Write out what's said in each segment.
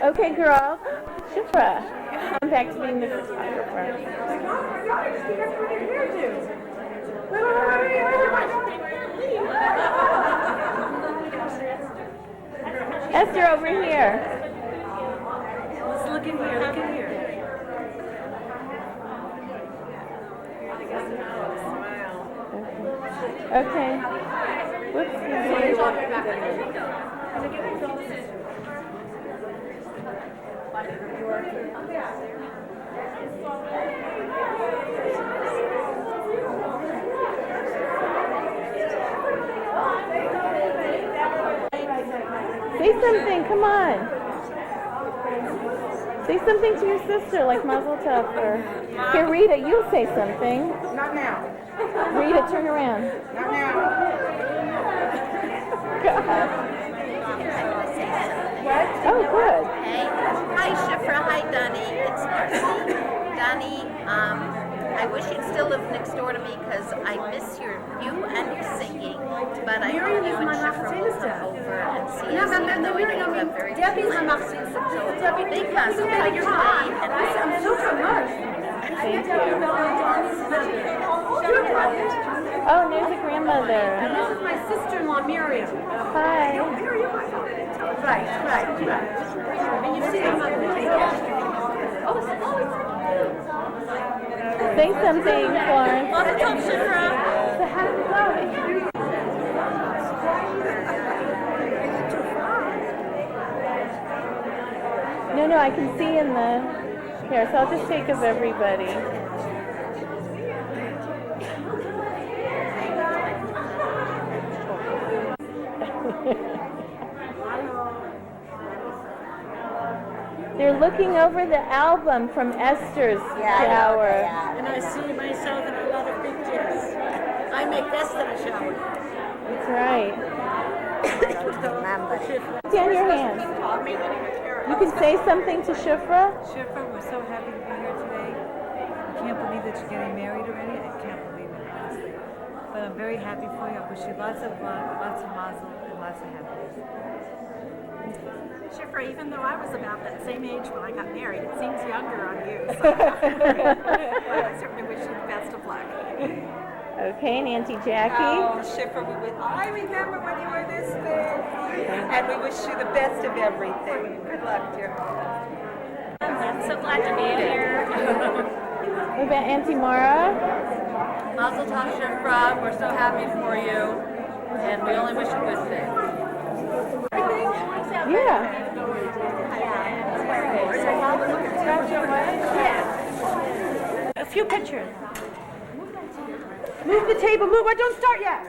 Okay, girl. Shifra. I'm back to being the photographer. Esther, over here. Let's look in here. Look in here. Okay. Whoops. Say something, come on. Say something to your sister, like Mazel Tov. Or here, Rita, you say something. Not now. Rita, turn around. Not now. God. What? Oh, good. Hey. Hi, Shifra. Hi, Donnie. It's Marcy. Donnie, I wish you'd still live next door to me because I miss you and your singing. But I hope you and Shifra will come over and see us, even though I know you have very good plans. So, big Mazel Tov today, and I'm so much. Thank you. Oh, there's a grandmother. And this is my sister-in-law, Miriam. Hi. Right. And you see them on the Say something, Florence. Mazel Tov, Shifra. So how did it go? No, I can see in the... Here, so I'll just take of everybody. They're looking over the album from Esther's shower. And I see myself in a lot of pictures. I make best in a shower. That's right. Down your hands. You can say something to Shifra. Shifra, we're so happy to be here today. I can't believe that you're getting married already. I can't believe it, honestly. But I'm very happy for you. I wish you lots of luck, lots of mazel, and lots of happiness. Shifra, even though I was about that same age when I got married, it seems younger on you. So I certainly wish you the best of luck. Okay, and Auntie Jackie. Oh, Shifra, I remember when you were this big. And we wish you the best of everything. Good luck, dear. I'm so glad to be here. What about Auntie Mara? Mazel Tov, Shifra. We're so happy for you, and we only wish you good things. Yeah. A few pictures. Move the table. Move. I don't start yet.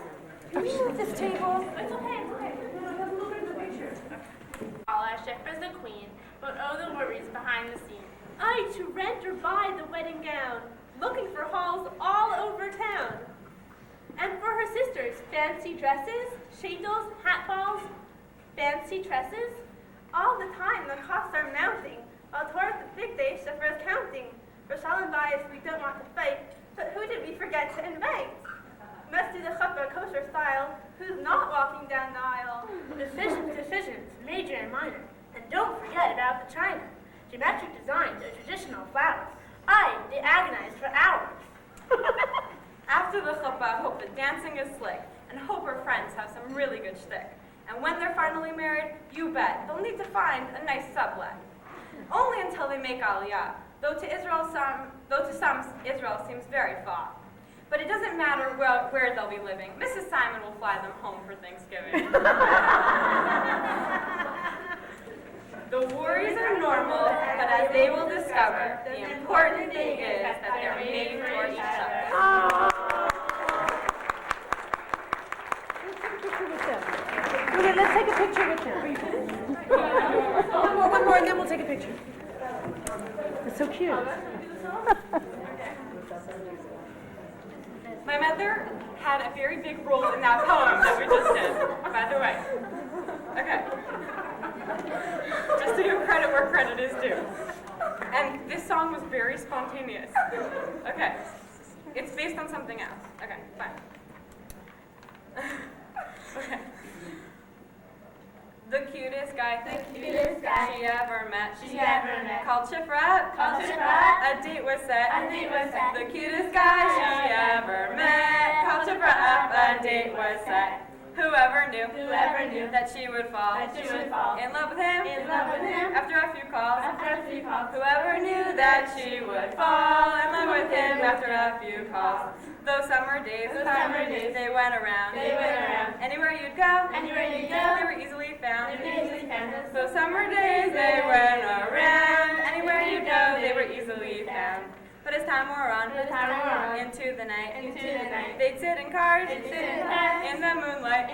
Can we move this table? It's okay. Paula, Shifra's the queen, but oh, the worries behind the scenes. To rent or buy the wedding gown, looking for halls all over town. And for her sisters, fancy dresses, shingles, hat balls, fancy tresses. All the time the costs are mounting, while toward the big day Shifra's counting. For shall and bias we don't want to fight, but who did we forget to invite? Must do the chuppah kosher style, who's not walking down the aisle. Decisions, major and minor. And don't forget about the china. Geometric designs or traditional flowers. They agonize for hours. After the chuppah, hope the dancing is slick, and hope her friends have some really good shtick. And when they're finally married, you bet, they'll need to find a nice sublet. Only until they make aliyah, though to some, Israel seems very far. But it doesn't matter where they'll be living. Mrs. Simon will fly them home for Thanksgiving. The worries are normal, but as they will discover, the important thing is that they're made for each other. Let's take a picture with them. One more, and then we'll take a picture. It's so cute. My mother had a very big role in that poem that we just did, by the way. Okay. Just to give credit where credit is due. And this song was very spontaneous. Okay. It's based on something else. Okay, fine. Okay. The cutest guy she ever met. Called Shifra up. A date was set. The cutest guy she ever met. Called Shifra up. A date was set. Whoever knew that she would fall in love with him after a few calls. Whoever knew that she would fall in love with him after a few calls. Those summer days, they went around. Anywhere you'd go, they were easily found. Those summer days, they went around. Anywhere you'd go, they were easily found. But as time wore on, into the night, they'd sit in cars, in the moonlight.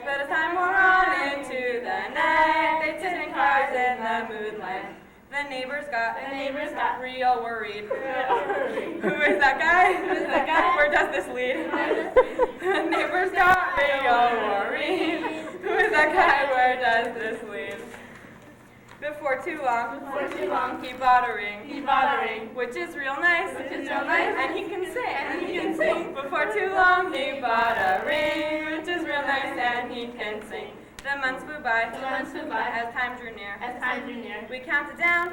But as time wore on, into the night, they'd sit in cars in the moonlight. The neighbors got real worried. Who is that guy? Where does this lead? The neighbors got real worried. Who is that guy? Where does this lead? Before too long, he bought a ring, which is real nice, and he can sing. Before too long, he bought a ring, which is real nice, and he can sing. The months flew by, as time drew near. We counted down,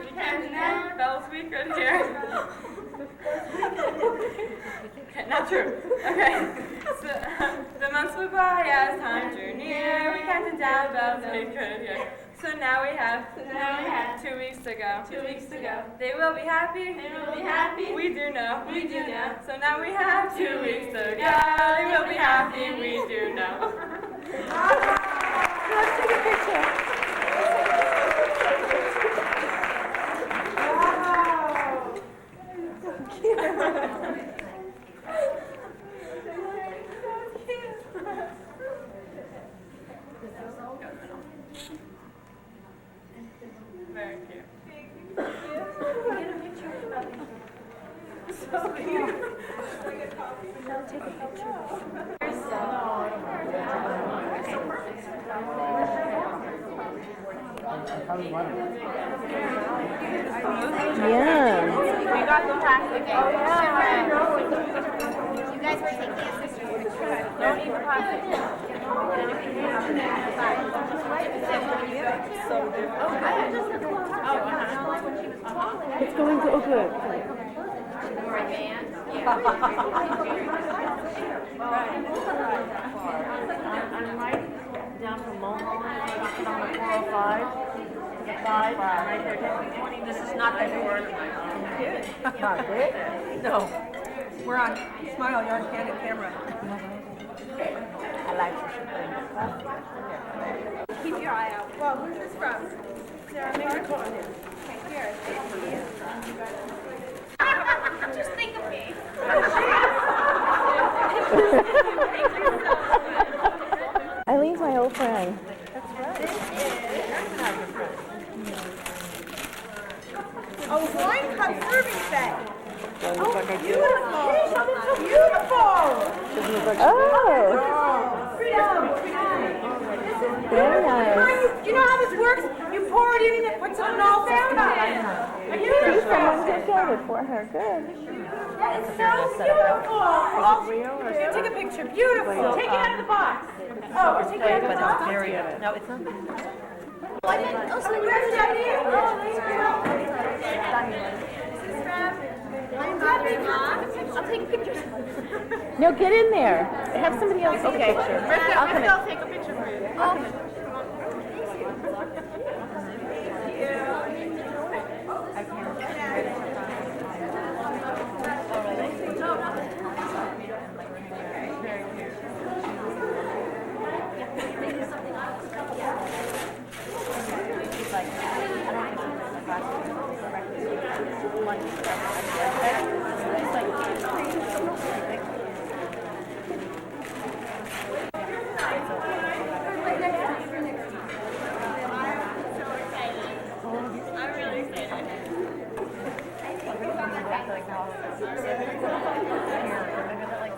bells we could hear. Okay, not true. Okay. So, the months flew by as time drew near. We counted down, bells we could hear. So now we have 2 weeks to go. They will be happy. We do know. So now we have 2 weeks to go. They will be happy. We do know. Let's take a picture. Very cute. So cute. Take a picture. Yeah. We got the plastic. Oh, yeah. You guys were taking a sister's picture. Don't eat the plastic. It's going to good. More advanced. I'm right down from Mulholland, knocking on the 405 to the 5, right there. This is not going to work. Not good? No. We're on. Smile, you're on candid camera. I like your Keep your eye out. Well, who's this from? Sarah, make her call in. Here. Just think of me. Eileen's my old friend. A wine cup serving set. Beautiful. Beautiful. Very nice. You know how this works? You pour it in and it puts it on all down. Someone just got it for her. Good. It's so beautiful. Here, take a picture. Beautiful. Take it out of the box. Oh, we're taking it out of the box? No, it's not. Oh, so where's Debbie? I'll take pictures. No, get in there. Have somebody else take a picture. I'll come in. I'll take a picture for you. Okay.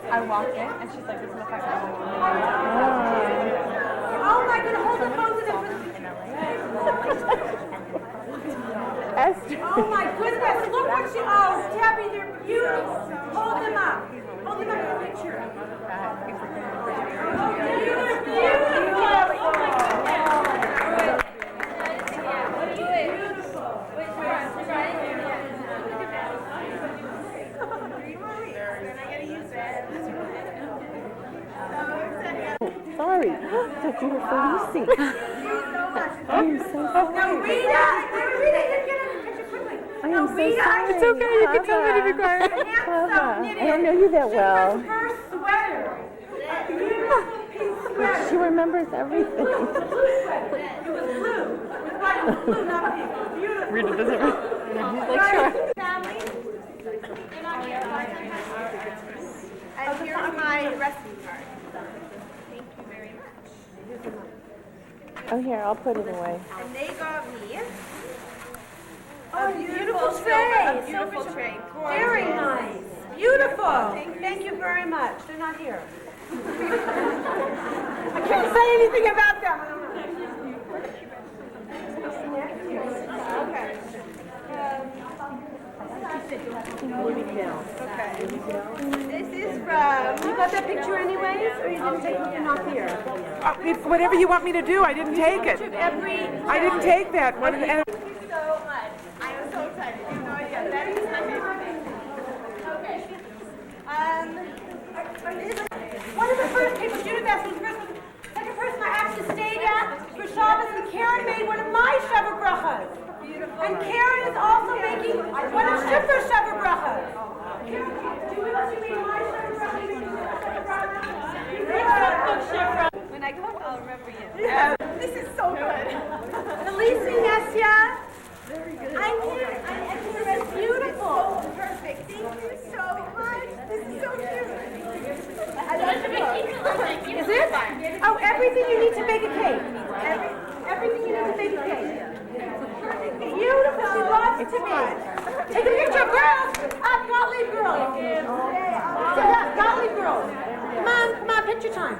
I walk in and she's like, this is the fact that Oh my God, hold the phone to them. Esther. Oh my goodness, look what she, oh Debbie, they're beautiful. Hold them up. Hold them up in a picture. Oh, they're beautiful. sorry. That you were so Lucy. I'm so sorry. No, Rita, get a picture quickly. I am so sorry. It's okay, you can tell me to be quiet. I don't know you that well. Her sweater. A beautiful pink sweater. She remembers everything. It was blue. It was white. It was blue, not pink. It was beautiful. Rita doesn't remember. He's like, sure. Family, they're not here. And here's my recipe card. Thank you very much. Oh, here, I'll put it away. And they got me Oh, beautiful tray. a beautiful tray. Very nice. Beautiful. Thank you very much. They're not here. I can't say anything about them. Okay. This is from. You got that picture anyways, or you didn't take it? You're not here. Whatever you want me to do, I didn't take it. I didn't take that one. And Thank you so much. I am so excited. You have no idea. That is my favorite thing. Okay. One of the first people, Judith asked, was the first one. Second person I actually stayed at for Shabbos, and Karen made one of my Shabbat brachas. Beautiful. And Karen is also making one of Shifra's Shabbat brachas. Karen, do you know she made my Shabbat bracha? Shifra. When I go up, I'll remember you. This is so good. Elise Nessia. Very good. I'm here. It's beautiful. So perfect. Thank you so much. This is so cute. Is it? Oh, everything you need to make a cake. Everything you need to make a cake. Beautiful. She loves it to me. Take a picture, girls. Gottlieb girls. Gottlieb girls. Come on, picture time.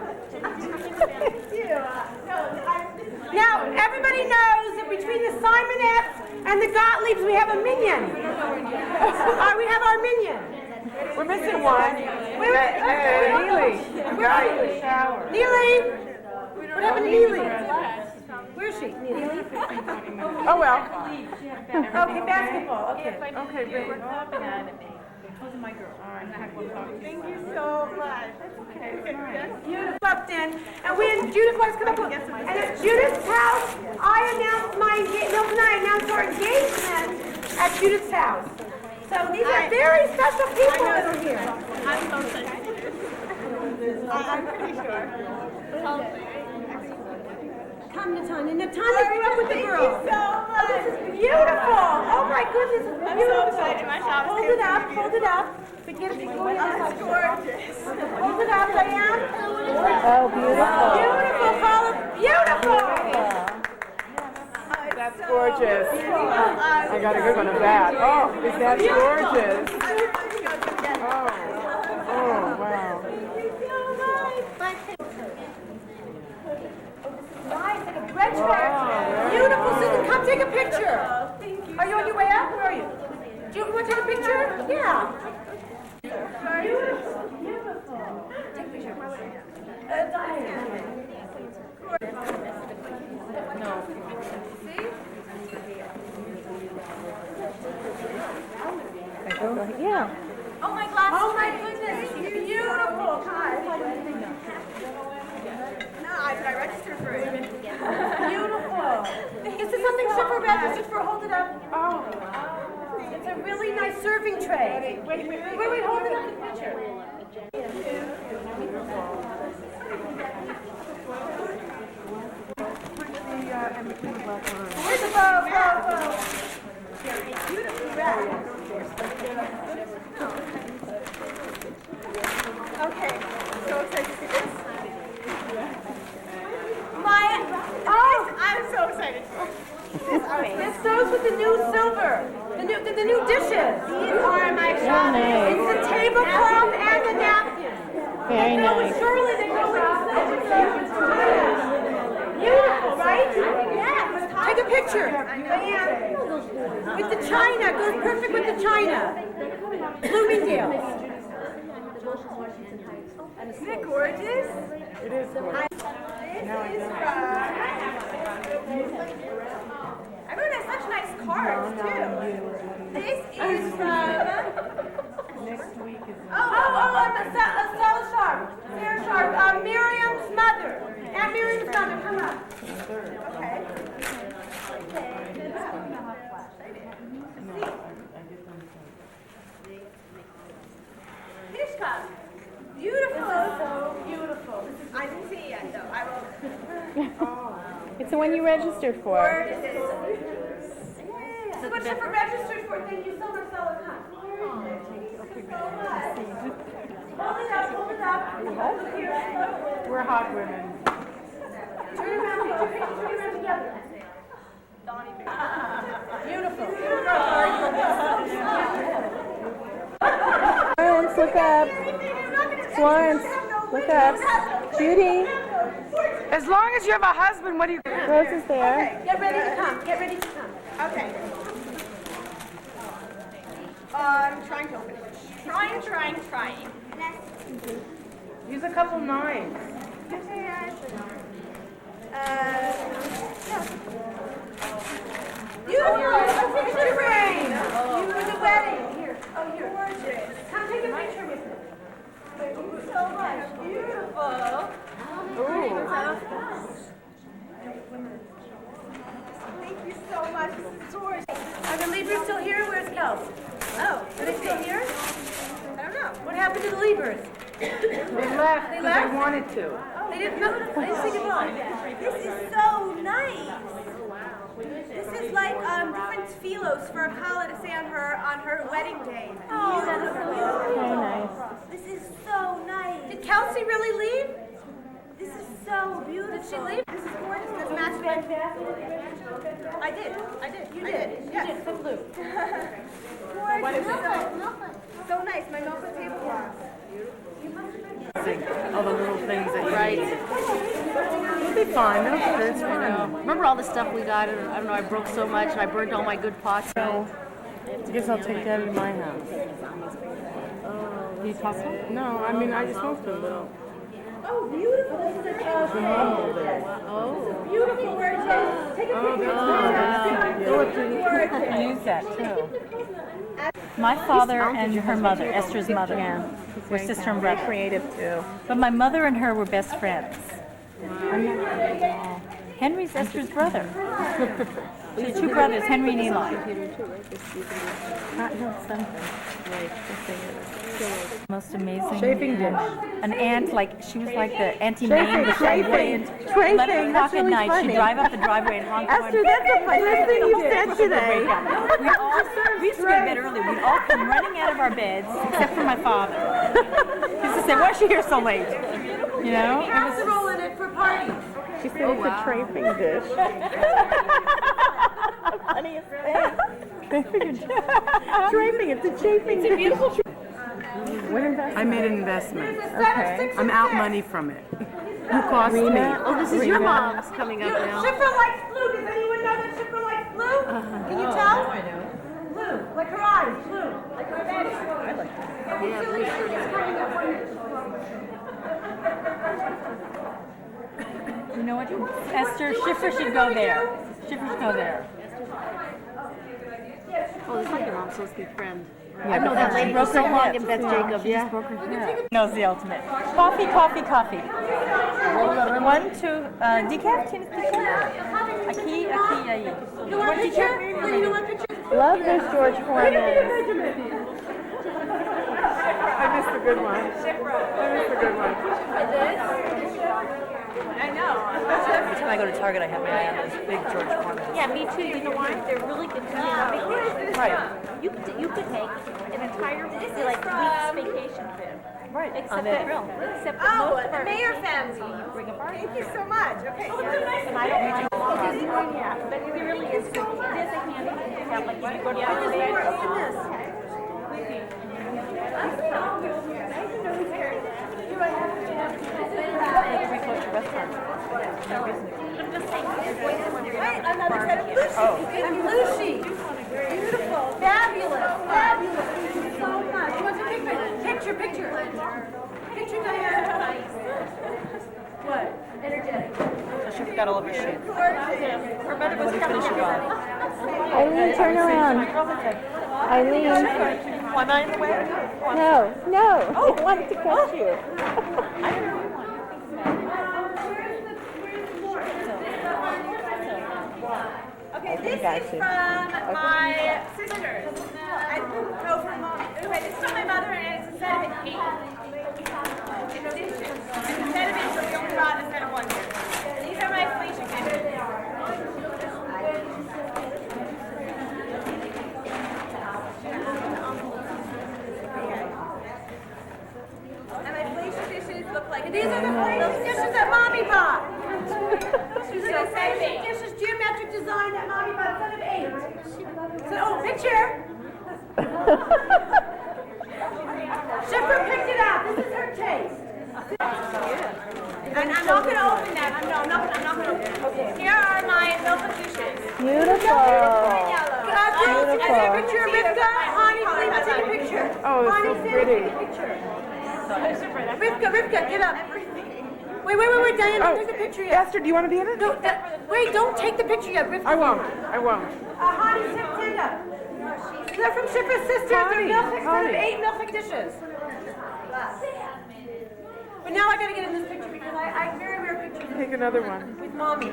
Now, everybody knows that between the Simonettes and the Gottliebs, we have a minion. We have our minion. we're missing one. Neely. Where are you? Neely. What happened to Neely? Where is she? Neely? Oh, well. Okay, basketball. Okay. Okay, Rita. Thank you so much. That's okay. Judith popped in, and Judith was come up with, and at Judith's house, Milton and I announced our engagement at Judith's house. So these are very special people that are here. I'm so excited. I'm pretty sure. Come, Natanya. Natanya grew up with the girls. Thank you so much. Oh, this is beautiful. Oh my goodness, it's beautiful. I'm so excited. My shop Hold it up. Hold it up. Forget it. Go ahead. It's gorgeous. Hold it up, Diane. Oh, beautiful. Beautiful, Paula. Beautiful. That's gorgeous. I got a good one of that. Oh, is that gorgeous? Oh, wow. Nice, like a bread track. Beautiful, Susan. Come take a picture. Thank you. Are you on your way up? Where are you? Do you want to take a picture? Yeah. Beautiful. Beautiful. Take a picture. No. See? Yeah. Oh, my glasses. Oh my goodness, beautiful. No, I registered for it. Beautiful. This is something Shifra registered for. Hold it up. Oh. It's a really nice serving tray. Wait, hold it up in the picture. Where's the bow? Beautifully wrapped. Okay, so excited to see this. I'm so excited. This goes with the new silver, the new dishes. These are my shop. It's the tablecloth and the napkin. Very nice. Surely they go with the silver. Beautiful, right? Yes. Take a picture. Diane. With the china. Goes perfect with the china. Bloomingdale. Isn't it gorgeous? It is gorgeous. This is everyone has such nice cards too. This is from Next week is Stella Sharp. Sarah Sharp. Miriam's mother. the one you registered for. This is what Shifra registered for. Thank you so much, Stella. Come. Hold it up, hold it up. Look here. We're hot women. Turn around, turn around together. Beautiful. Florence, look up. Florence, look up. Judy, As long as you have a husband, what do you... Rose is there. Get ready to come. Get ready to come. Okay. I'm trying to open it. Trying. Use a couple knives. Beautiful. Let's take a picture. You were the wedding. Here. Oh, here. Gorgeous. Come take a picture with me. Thank you so much. Beautiful. Thank you so much. This is gorgeous. Are the Libras still here? Where's Kels? Oh, are they still here? I don't know. What happened to the Libras? They left because they wanted to. They didn't know. They didn't say goodbye. This is so nice. This is like different philos for a collar to say on her wedding day. Oh, that is so beautiful. Very nice. This is so nice. Did Kelsey really leave? This is so beautiful. Did she leave? This is gorgeous. Does it match my I did. You did. Yes. You did. So blue. Gorgeous. So nice. My milk tablecloth. All the little things that you Right. need. It'll be fine. It's fine. Remember all the stuff we got? I don't know, I broke so much and I burned all my good pots. I guess I'll take that in my house. Do you toss them? No, I mean, I just smoked a little. Oh, beautiful. This is a beautiful gorgeous. Take a picture. I use that too. My father and her mother, Esther's mother, were sister and brother. Creative too. But my mother and her were best friends. Henry's Esther's brother. So the two brothers, Henry and Eli. Most amazing. Chafing dish. An aunt, like she was like the Auntie Mame. The Tracing. 11 o'clock at night, she'd drive up the driveway and honk. Esther, that's the funniest thing you said today. We used to go to bed early. We'd all come running out of our beds, except for my father. He used to say, "Why is she here so late?" You know? It was Casserole in it for parties. She said it's a tracing dish. Funniest thing. Draping, it's a chafing dish. Beautiful. What investment? I made an investment. Okay. I'm out money from it. Who cost me? Oh, this is your mom's coming up now. Shifra likes blue. Does anyone know that Shifra likes blue? Can you tell? I know. Blue, like her eyes, blue, like her bed. I like that. Yeah, blue shirt. You know what? Esther, Shifra should go there. Shifra should go there. Oh, this is like your mom's supposed to be friend. I know that lady for so long in Beth Jacobs. Yeah. Knows the ultimate. Coffee. 1, 2, decaf? Tienes decaf? Aquí, ahí. You want a picture? You want a picture? Love this George Foreman. I missed the good one. I missed the good one. I know. Every time I go to Target, I have my eye on those big George Foreman. Yeah, me too. You know why? They're really good to vacation. Right. You could make an entire like week's vacation trip. Right. Except On that grill. Except Oh, most of the our mayor vacations, family. you bring a party. Thank you so much. Okay. And I don't mind. Yeah, but it really is good. It is a handy thing. Like if you go to Right, another set of blue sheets. And blue sheets. Beautiful. Fabulous. Fabulous. Thank you so much. You want to take a picture? Picture, Diana. What? Energetic. So she forgot all of her shit. Gorgeous. Her mother was coming to Eileen, turn around. Eileen. Am I in the way? No. I wanted to catch you. Okay, this is from my sisters. From mom. Okay, this is from my mother, and it's a set of 8. It's dishes. It's a set of 8, so we only brought a set of 1 here. These are my Felicia gifts. mommy bought. This is geometric design that mommy bought, son of 8. So, oh, picture. Shifra picked it out. This is her taste. And I'm not going to open them. I'm not going to open them. Okay. Here are my milk dishes. Beautiful. Take a picture of Rivka. Honey, please take a picture. Oh, it's so pretty. Rivka, get up. Wait, Diane, don't take the picture yet. Esther, do you want to be in it? No, wait, don't take the picture yet, Rivka. I won't. Honey, stand up. They're from Shifra's sisters. They're milk, son of 8 milk dishes. But now I gotta get in this picture because I very rare pictures Take another one. with mommy.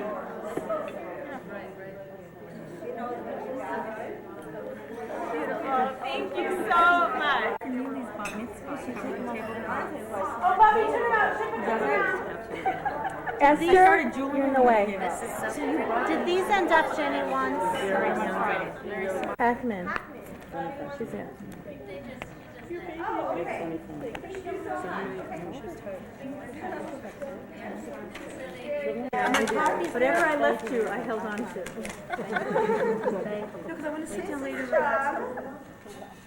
Beautiful. Thank you so much. Oh, Bobby, turn around. Shifra, turn around. Esther, you're in the way. Did these end up Jenny once? Pac-Man. She's here. Whatever I left you, I held on to. Because I want to sit down later.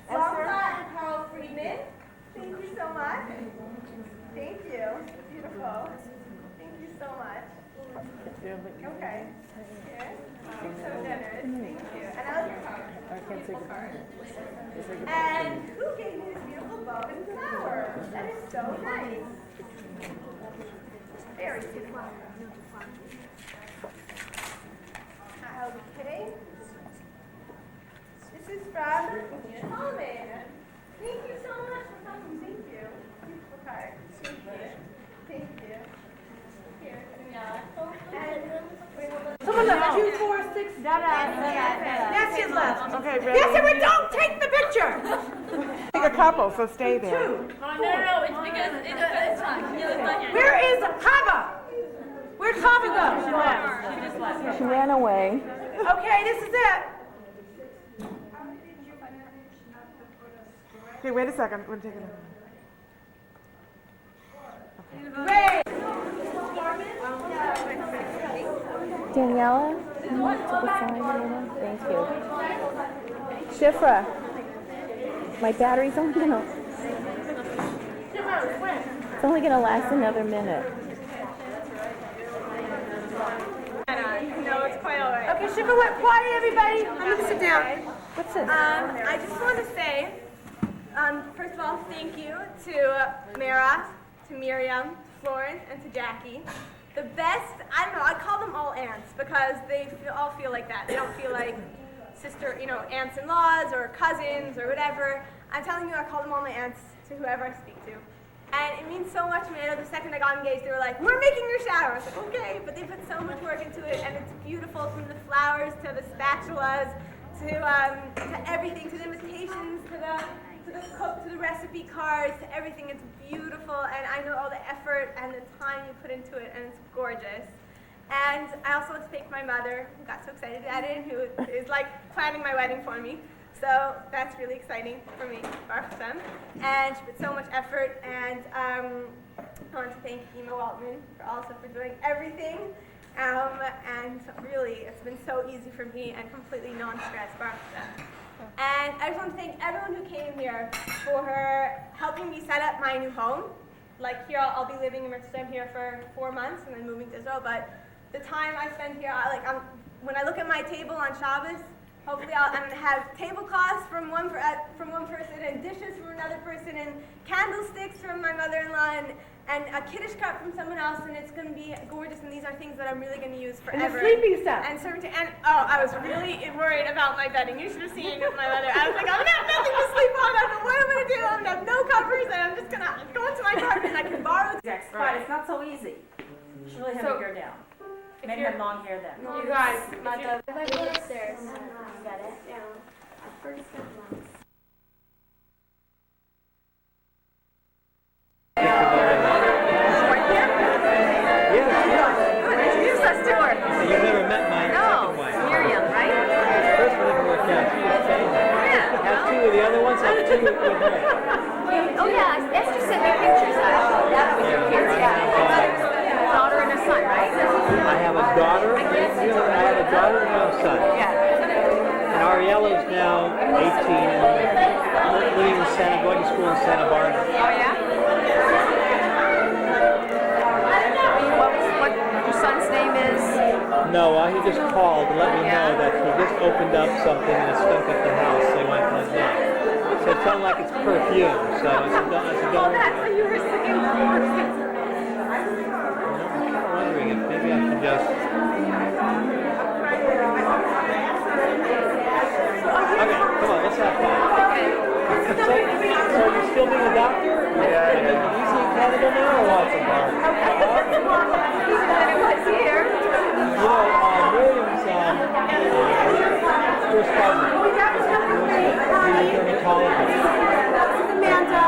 Carl Friedman. Thank you so much. Thank you. Beautiful. Thank you so much. Okay. Here. You're so generous. Thank you. And I love your card. Beautiful card. And who gave me this beautiful bow and flowers? That is so nice. Very beautiful. Okay. This is from Weltman. Thank you so much for coming. Thank you. Beautiful card. Thank you. Thank you. Here. Someone left 2, 4, 6. That's his left. Okay, ready? Yes, but don't take the picture. Take a couple, so stay there. No, it's because it's fine. Where is Kava? Where'd Kava go? She just left. She ran away. Okay, this is it. Okay, wait a second. I'm going to take it. Ray. Daniela, can you to the side a little? Thank you. Shifra, my battery's only gonna. It's only gonna last another minute. No, it's quite all right. Okay, Shifra went quiet, everybody. I'm gonna sit down. What's this? I just want to say, first of all, thank you to Mara, to Miriam, to Florence, and to Jackie. The best, I don't know, I call them all aunts because they all feel like that. They don't feel like sister, aunts-in-laws or cousins or whatever. I'm telling you, I call them all my aunts to whoever I speak to. And it means so much to me. I know the second I got engaged, they were like, we're making your shower. I was like, okay, but they put so much work into it, and it's beautiful, from the flowers to the spatulas to everything, to the invitations, to the cook, to the recipe cards, to everything. It's beautiful, and I know all the effort and the time you put into it, and it's gorgeous. And I also want to thank my mother, who got so excited at it, who is like planning my wedding for me. So that's really exciting for me, for them. And she put so much effort, and I want to thank Weltman for doing everything. And really, it's been so easy for me and completely non-stress, And I just want to thank everyone who came here for helping me set up my new home. Like here, I'll be living in Amsterdam here for 4 months and then moving to Israel. But the time I spend here, when I look at my table on Shabbos, hopefully I'm going to have tablecloths from one person, and dishes from another person, and candlesticks from my mother-in-law, and a Kiddush cup from someone else, and it's going to be gorgeous, and these are things that I'm really going to use forever. And the sleeping stuff. I was really worried about my bedding. You should have seen my mother. I was like, I'm going to have nothing to sleep on. I don't know what I'm going to do. I'm going to have no covers, and I'm just going to go into my apartment, and I can borrow the But it's not so easy. You should really have your hair down. Men had long hair then. You guys, my dad. If I go upstairs, you got it? Yeah. First and last. Introduce us to her. You've never met my second wife. Miriam, right? First one didn't work out. She was saying have two of the other ones, have two with her. Oh yeah, Esther sent me pictures actually. That was your kids, yeah. Daughter and a son. son. Yeah. And Ariella's now 18 and living in going to school in Santa Barbara. Oh, yeah? What your son's name is? No, he just called to let me know that he just opened up something and it stunk up the house. So he went to the dump. So it sounded like it's perfume. So I said, don't worry. That's what you were singing for. I'm wondering if maybe I should just... Okay, come on, let's have fun. So you're still being a doctor? Yeah. Is it easy in Canada now or what? What's here? Miriam's first cousin. He's a dermatologist. Amanda.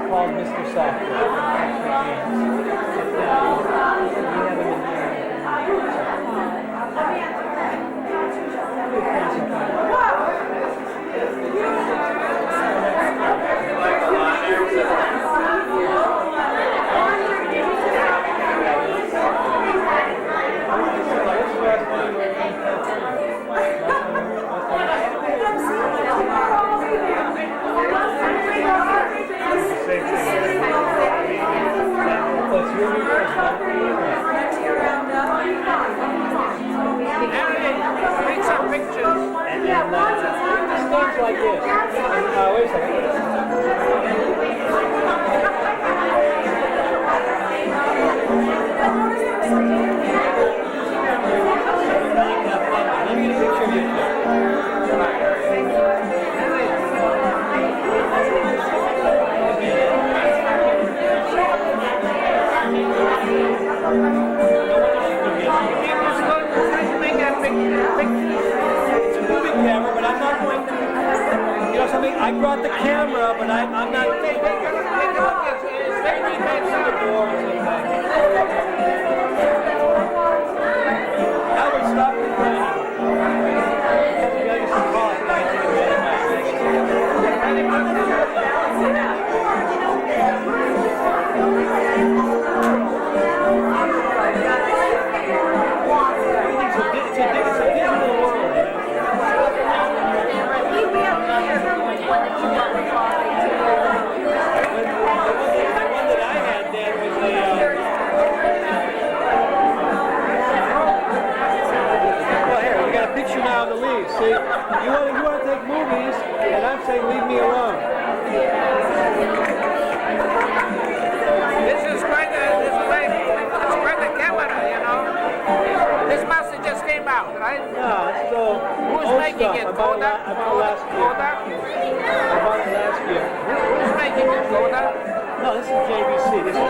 Called Mr. Software. Things like this. Wait a second. Let me get a picture of you. It's a movie camera, but I'm not going to. You know something? I brought the camera, but I'm not. Take a look. It's maybe next to the door or something. Albert, stop the plane. You gotta get some coffee. It's a digital world. Picture now of the leaves. See, you want to take movies, and I'm saying leave me alone. This is quite a camera, you know. This master just came out, right? No, it's still Who's old making stuff. it? I bought it last year. I bought it last year. Who's making it? Kodak? No, this is JVC. This is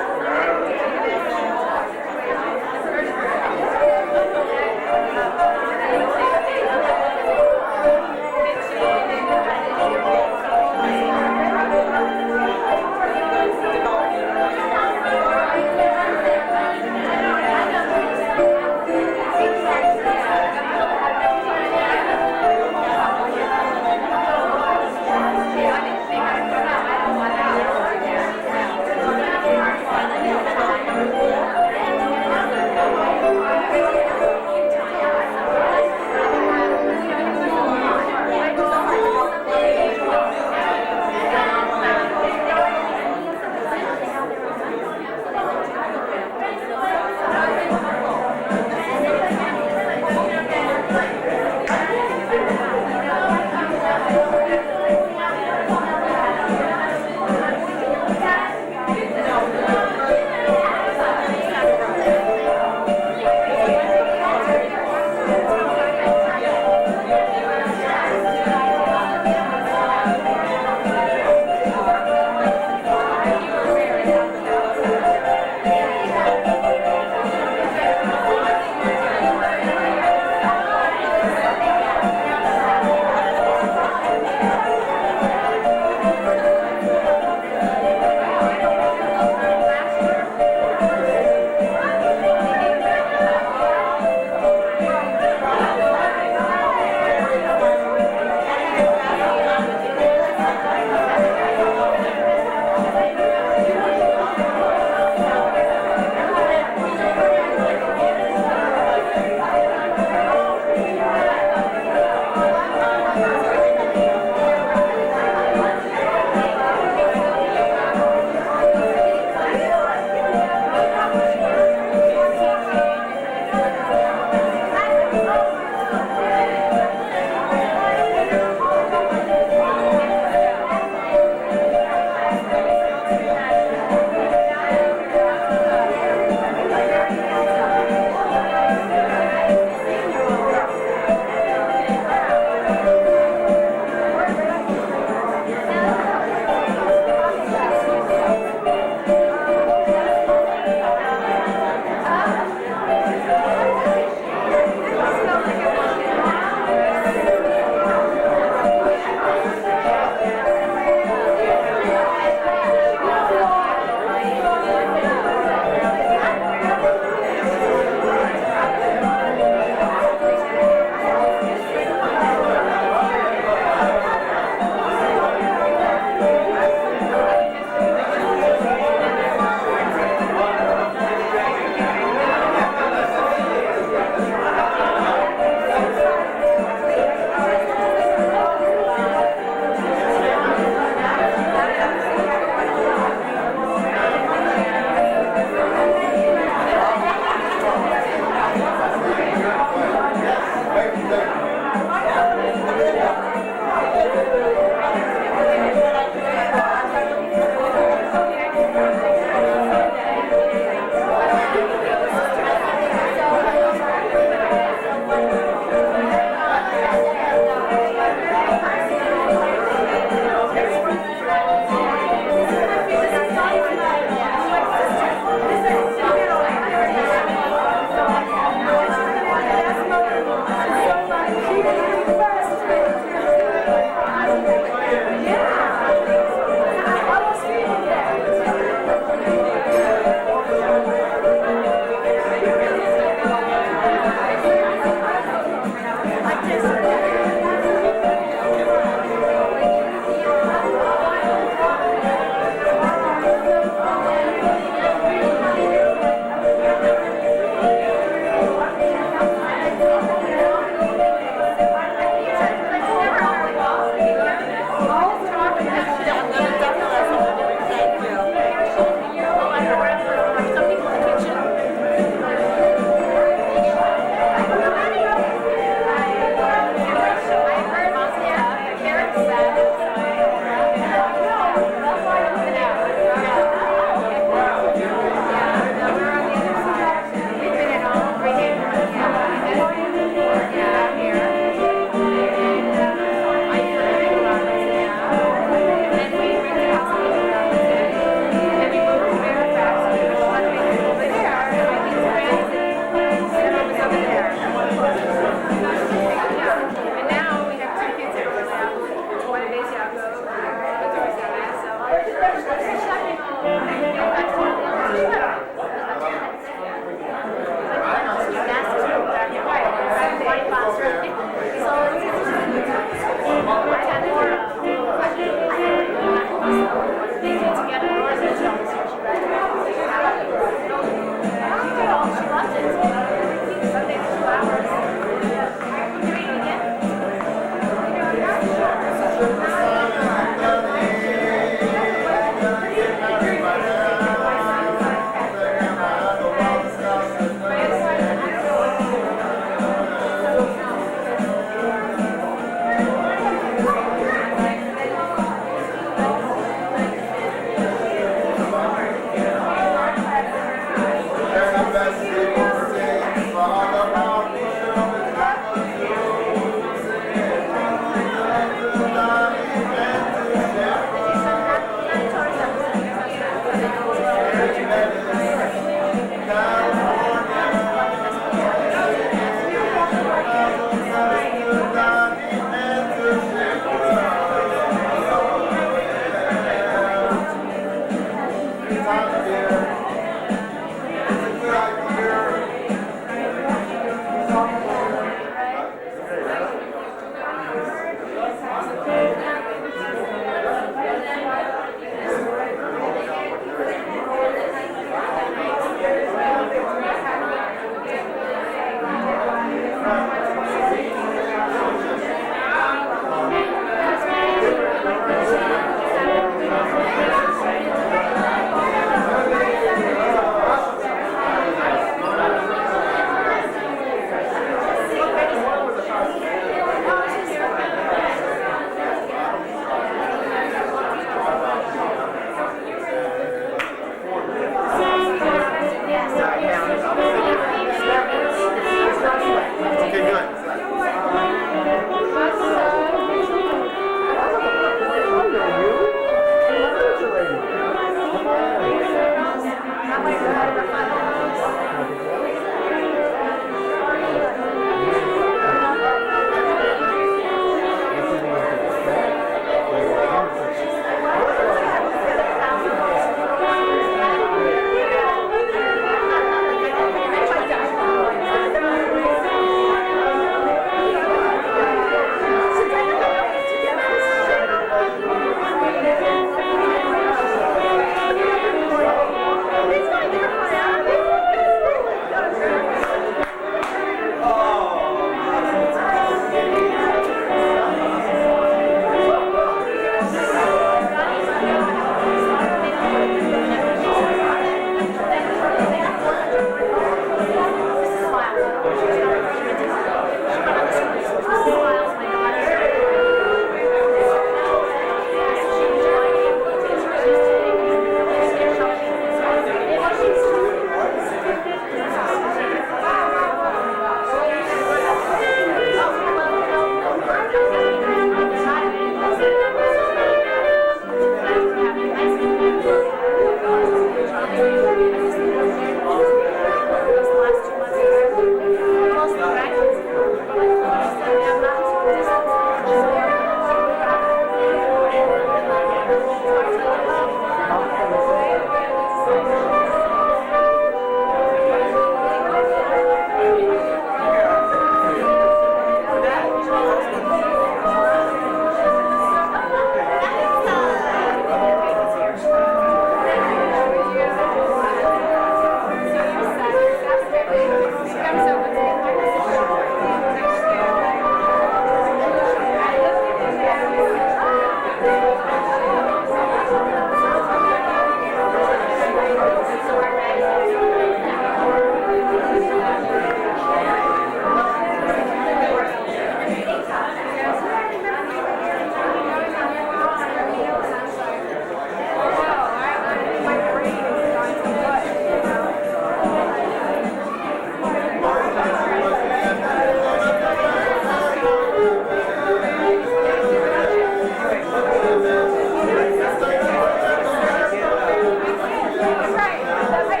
Right.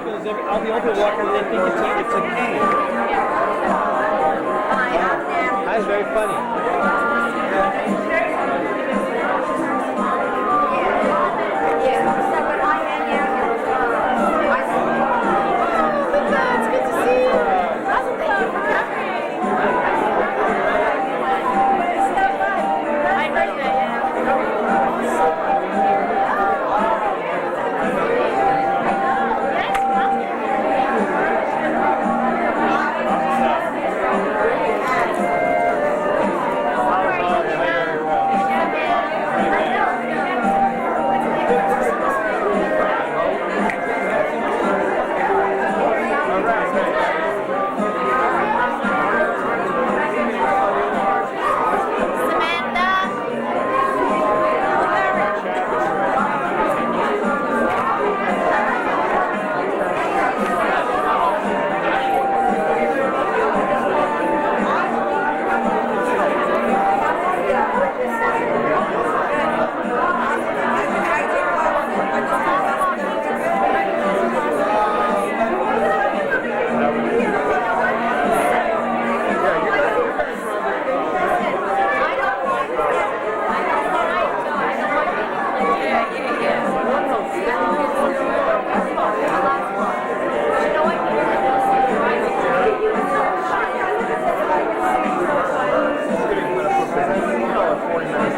happens is all the older walkers, they think it's a cane. That's very funny. Can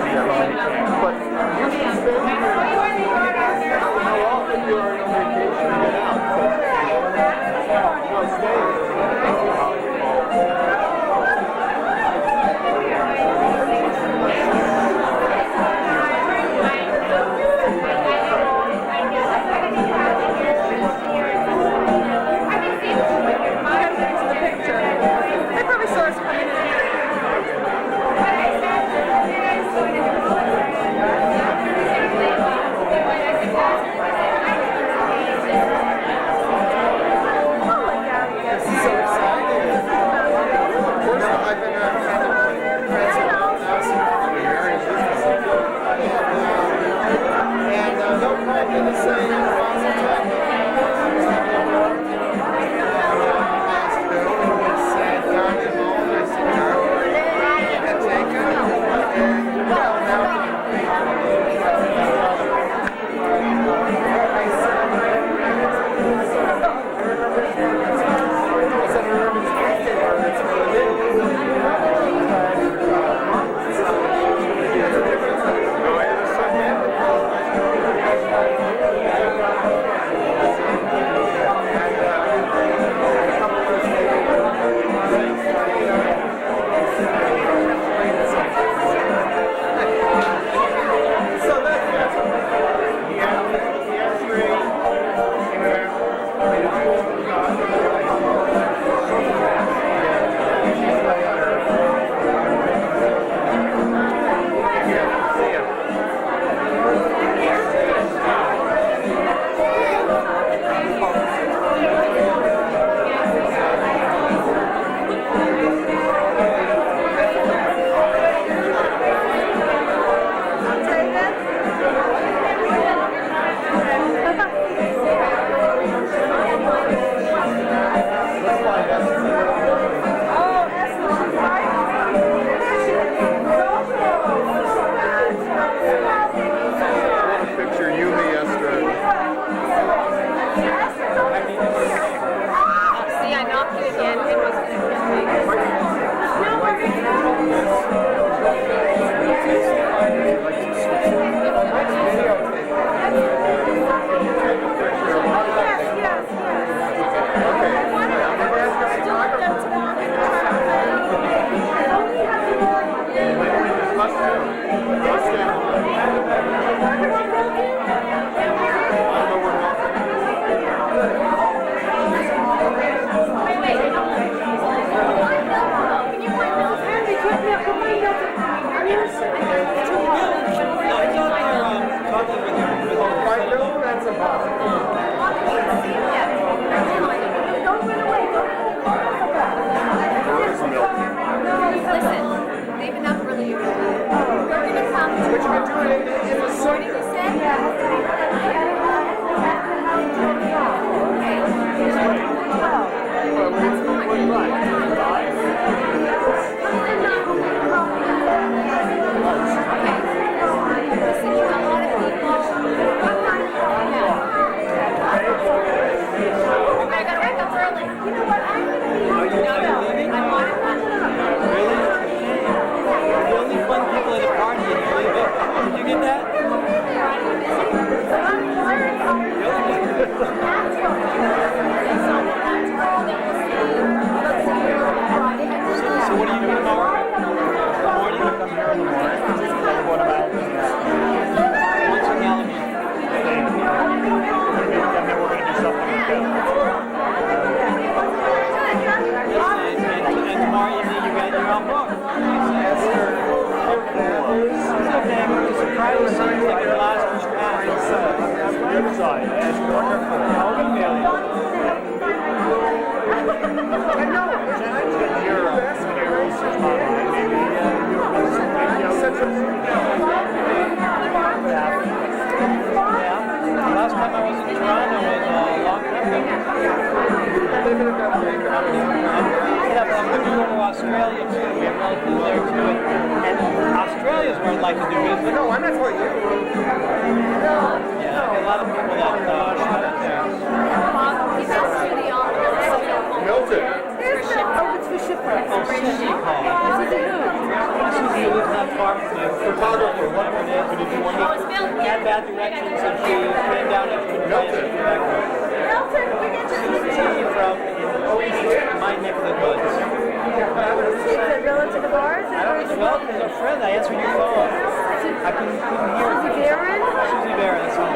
you find those? but I'm going to go to Australia too. We have relatives there too. And Australia's where I'd like to do business. No, I'm not for you. Yeah, I get a lot of people that shop up there. Milton. It's for Shifra. Oh, Susie Paul. Susie lives not far from me. Photographer, what her name is. Had bad directions, and she came down and couldn't find it. Milton, we get you. Susie from my neck of the woods. She's a relative of ours. I don't know, well, there's a friend. I answered your phone. I couldn't hear. Susie Barron? Susie Barron, that's all.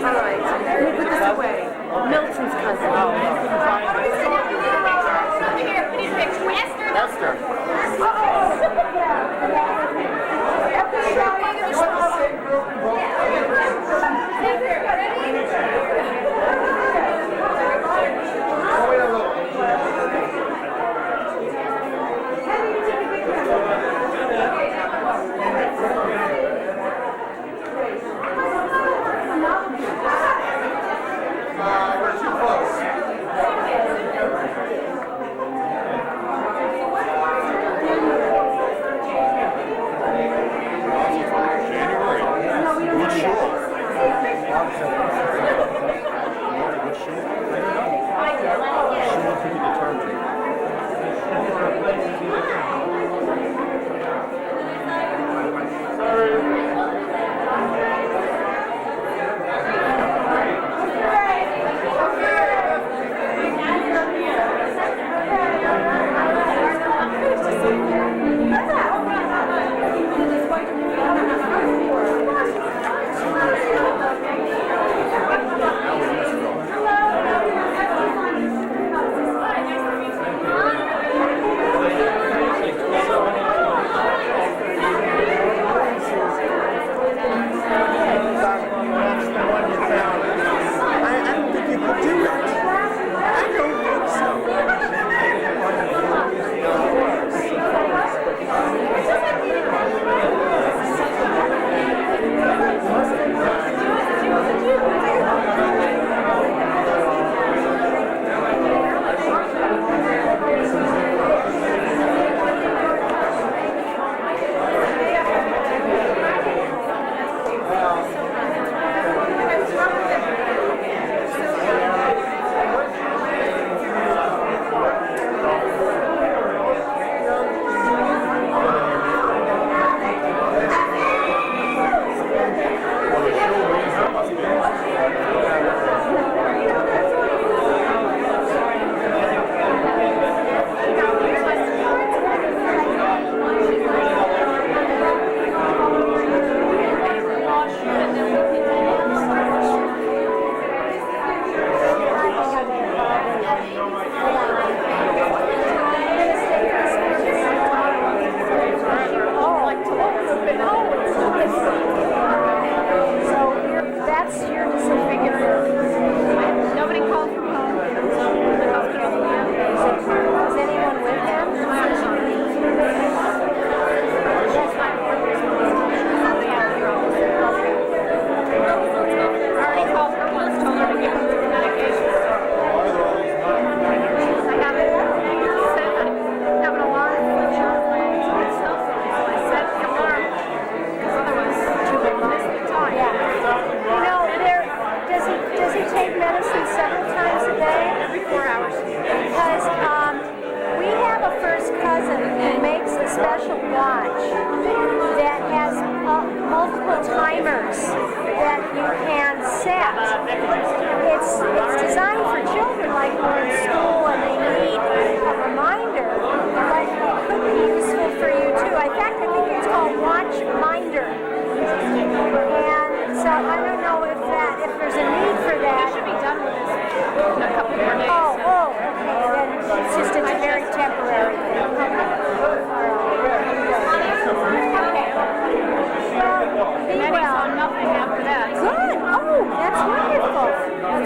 All right. Let me put this away. Milton's cousin. Oh, I couldn't find it. Esther. We're too close. Good. Oh, that's wonderful.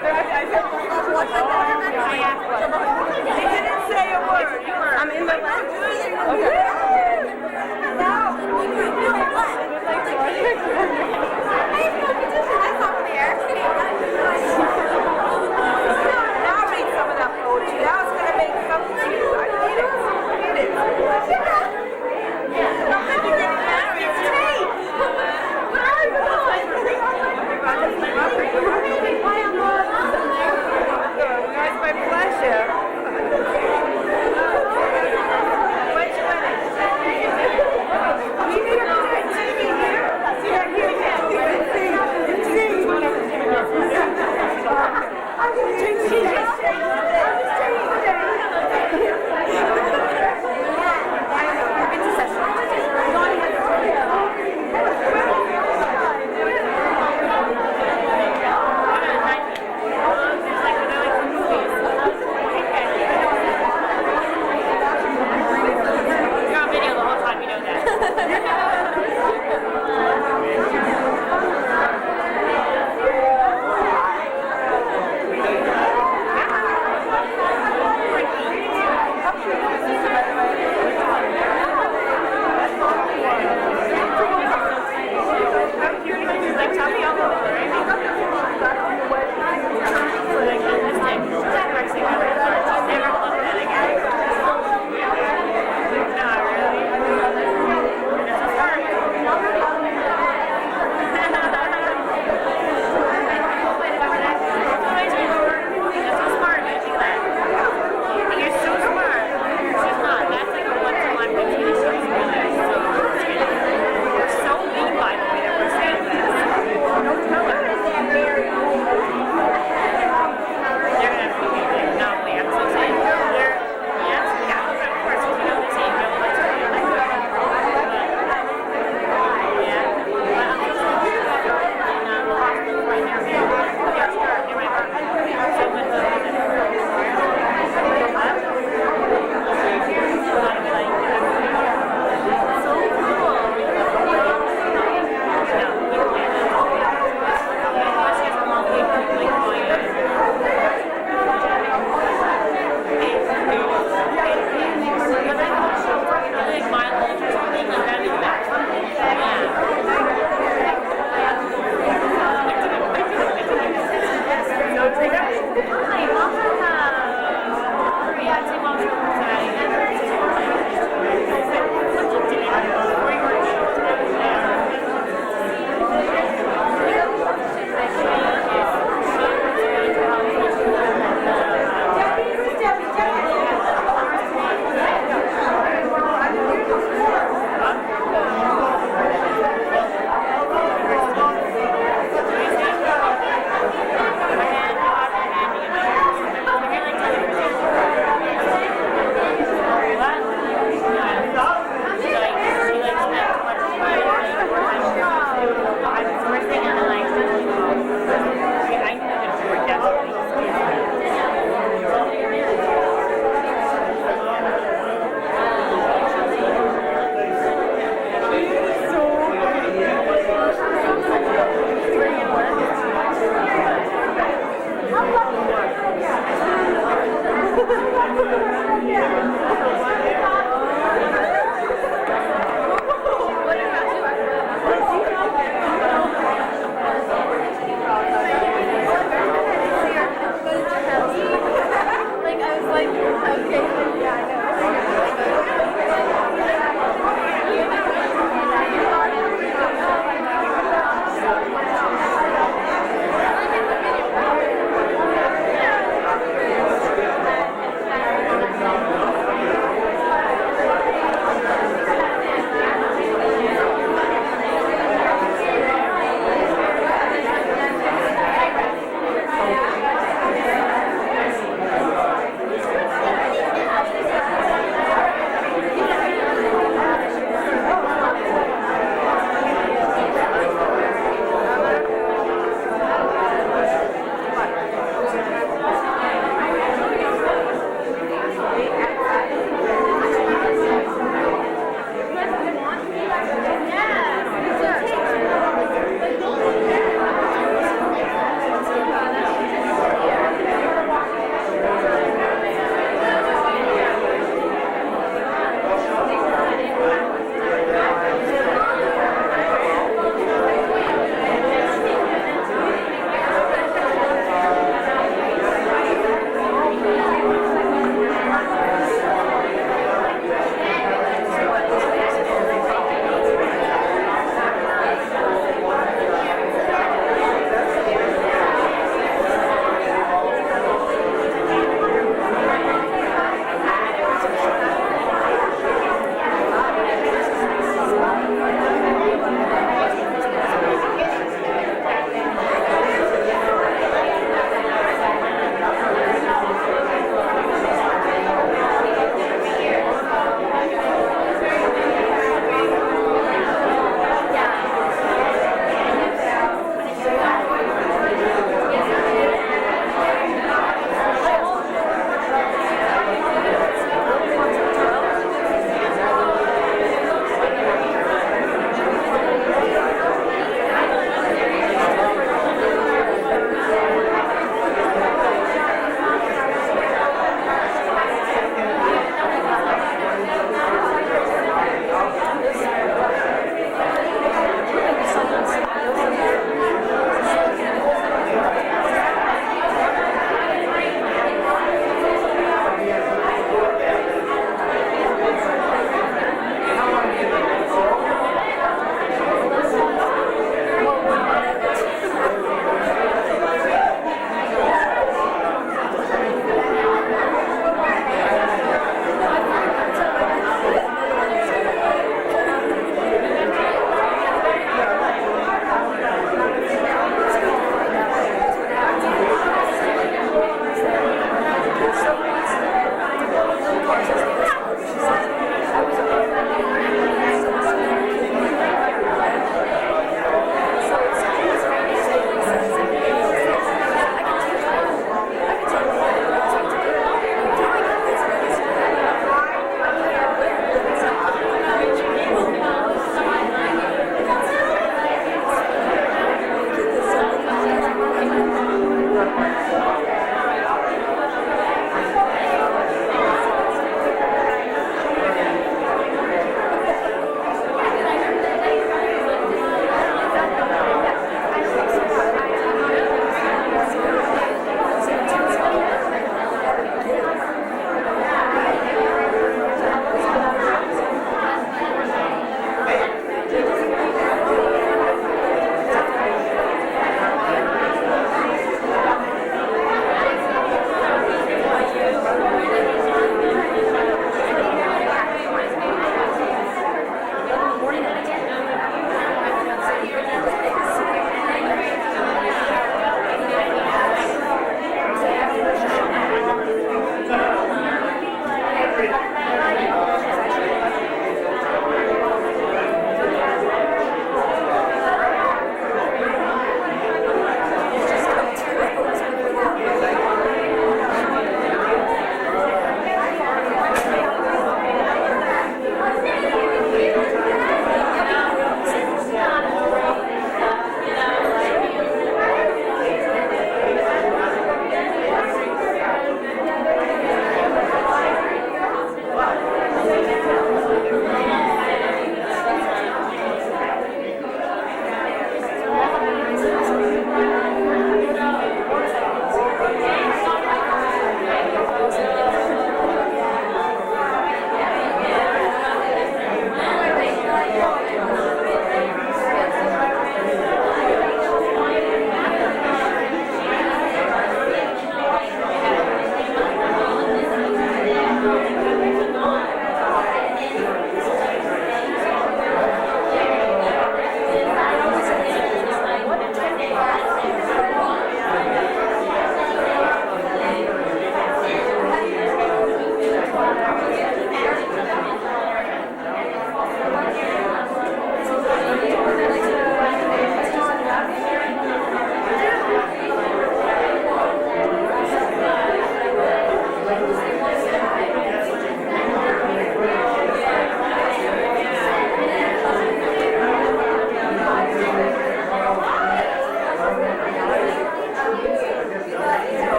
He didn't say a word. I'm in the left. Okay. Now read some of that poetry. Now it's going to make something to you. I need it. I'm thinking you're getting married. It's my pleasure. When's your wedding?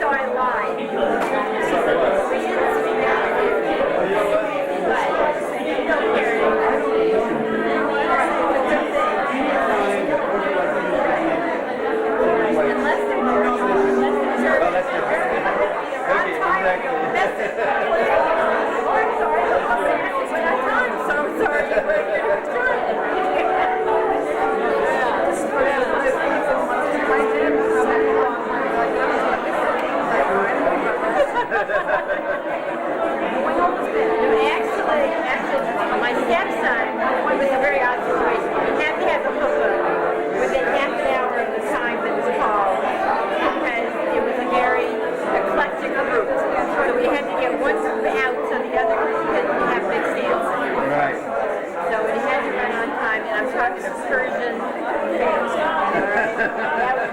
so I lied. Actually, my stepson was a very odd situation. He had to have a cookbook within half an hour of the time that was called because it was a very eclectic group. So we had to get one group out so the other group could have big samples. Right. So it had to run on time, and I'm talking of Persian family.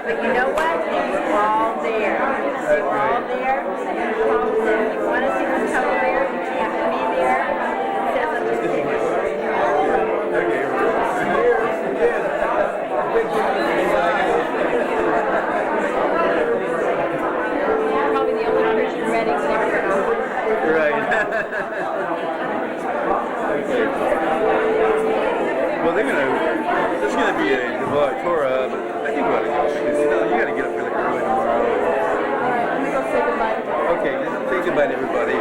But you know what? They were all there. They were all there. If you want to see the color, you have to be there. It says on the ticket. Probably the only Persian weddings ever heard of. Right. Well, there's gonna be a Devout Torah, but I think we ought to go because you gotta get up really early tomorrow. Let me go say goodbye to Okay, just say goodbye to everybody.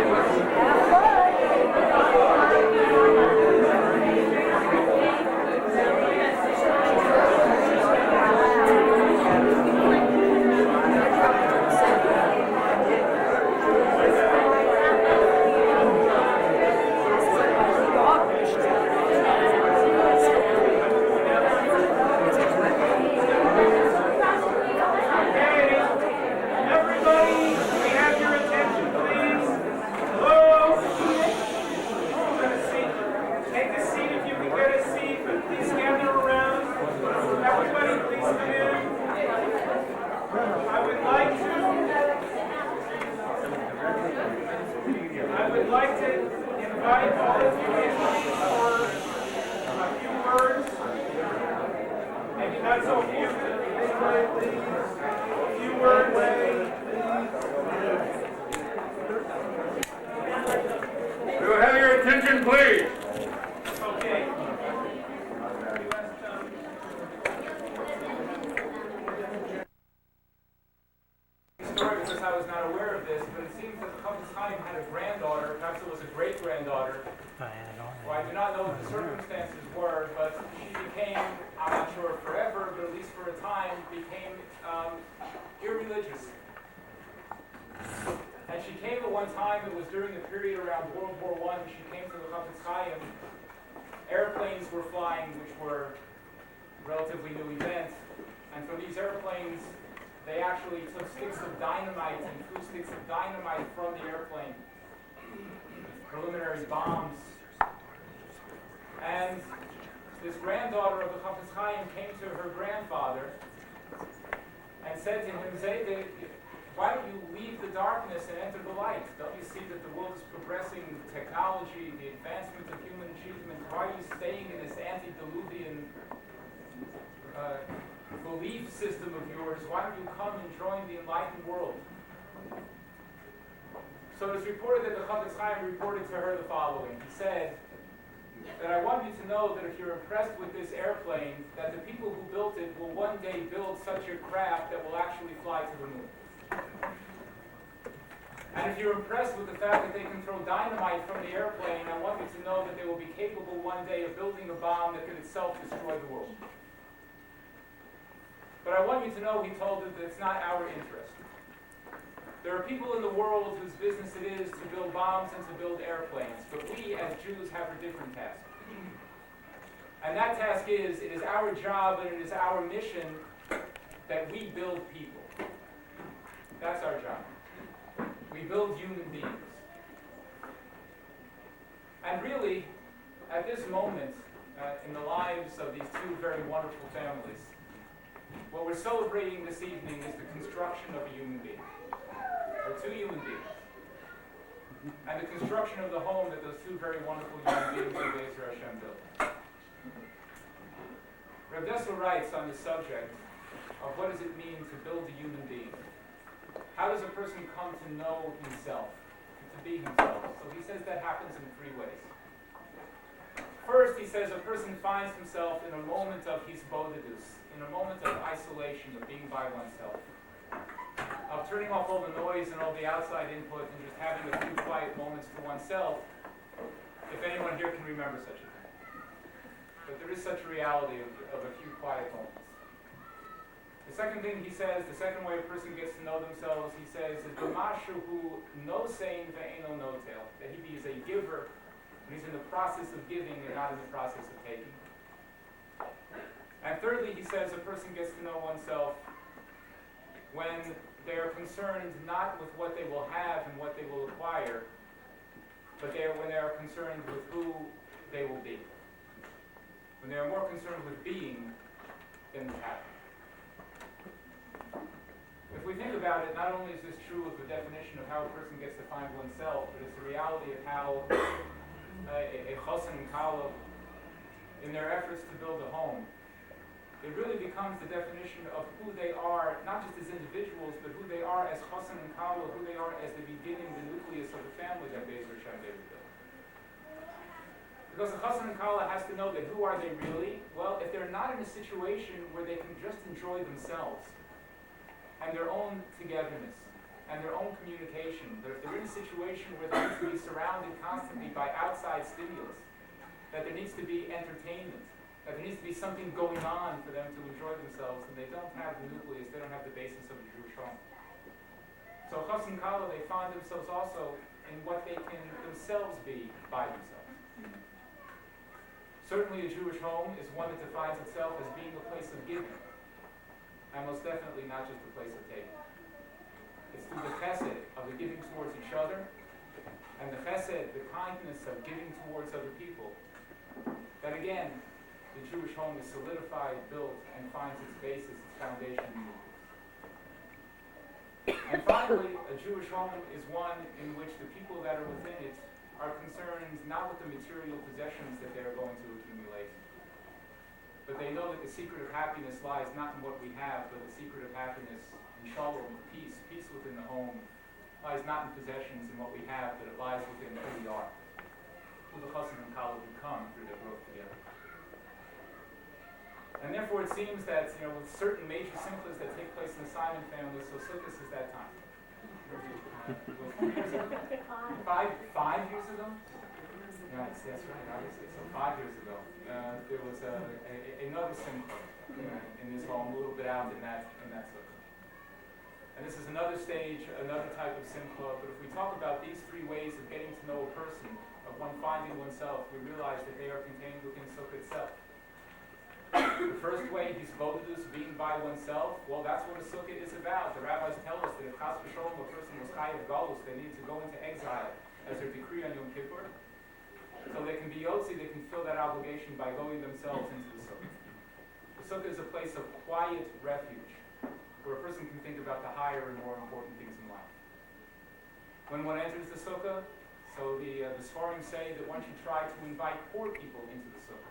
Airplanes were flying, which were relatively new events, and from these airplanes, they actually took sticks of dynamite and threw sticks of dynamite from the airplane, preliminary bombs. And this granddaughter of the Chafetz Chaim came to her grandfather and said to him, Zayde, why don't you leave the darkness and enter the light? Don't you see that the world is progressing, technology, the advancement of human achievement? Why are you staying in this antediluvian belief system of yours? Why don't you come and join the enlightened world? So it's reported that the Chafetz Chaim reported to her the following. He said that I want you to know that if you're impressed with this airplane, that the people who built it will one day build such a craft that will actually fly to the moon. And if you're impressed with the fact that they can throw dynamite from the airplane, I want you to know that they will be capable one day of building a bomb that could itself destroy the world. But I want you to know, he told them, that it's not our interest. There are people in the world whose business it is to build bombs and to build airplanes, but we as Jews have a different task. And that task is, it is our job and it is our mission that we build people. That's our job. We build human beings. And really, at this moment, in the lives of these two very wonderful families, what we're celebrating this evening is the construction of a human being, or two human beings, and the construction of the home that those two very wonderful human beings of Be'ezer Hashem built. Rav Dessler writes on the subject of what does it mean to build a human being. How how does a person come to know himself, to be himself? So he says that happens in three ways. First, he says a person finds himself in a moment of hisbodedus, in a moment of isolation, of being by oneself, of turning off all the noise and all the outside input and just having a few quiet moments to oneself, if anyone here can remember such a thing. But there is such a reality of a few quiet moments. The second thing he says, the second way a person gets to know themselves, he says, is b'mashu hu no sein ve'eno notel, that he is a giver, and he's in the process of giving and not in the process of taking. And thirdly, he says a person gets to know oneself when they are concerned not with what they will have and what they will acquire, but when they are concerned with who they will be. When they are more concerned with being than with having. If we think about it, not only is this true of the definition of how a person gets to find oneself, but it's the reality of how a chassan and kala, in their efforts to build a home, it really becomes the definition of who they are, not just as individuals, but who they are as chassan and kala, who they are as the beginning, the nucleus of the family that Beis Hashem they would build. Because a chassan and kala has to know that who are they really? Well, if they're not in a situation where they can just enjoy themselves, and their own togetherness, and their own communication. If they're in a situation where they need to be surrounded constantly by outside stimulus, that there needs to be entertainment, that there needs to be something going on for them to enjoy themselves, and they don't have the nucleus, they don't have the basis of a Jewish home. So Chas and Kala, they find themselves also in what they can themselves be by themselves. Certainly a Jewish home is one that defines itself as being a place of giving, and most definitely not just a place of taking. It's through the chesed of the giving towards each other, and the chesed, the kindness of giving towards other people, that again, the Jewish home is solidified, built, and finds its basis, its foundation in the And finally, a Jewish home is one in which the people that are within it are concerned not with the material possessions that they're going to accumulate, but they know that the secret of happiness lies not in what we have, but the secret of happiness in shalom, peace within the home, lies not in possessions and what we have, but it lies within who we are, who the chassan and kala become through their growth together. And therefore it seems that, with certain major simchas that take place in the Simon family, so Sukkot is that time. 5 years ago? Yes, that's right, obviously. So 5 years ago, there was another simcha in this home, a little bit out in that sukkah. And this is another stage, another type of simcha. But if we talk about these three ways of getting to know a person, of one finding oneself, we realize that they are contained within sukkah itself. The first way, hisbodedus, being by oneself, well, that's what a sukkah is about. The rabbis tell us that if chas v'sholom a person was chayav galus, they needed to go into exile as their decree on Yom Kippur. So they can be yotzi, they can fill that obligation by going themselves into the sukkah. The sukkah is a place of quiet refuge, where a person can think about the higher and more important things in life. When one enters the sukkah, so the Sfarim say that one should try to invite poor people into the sukkah.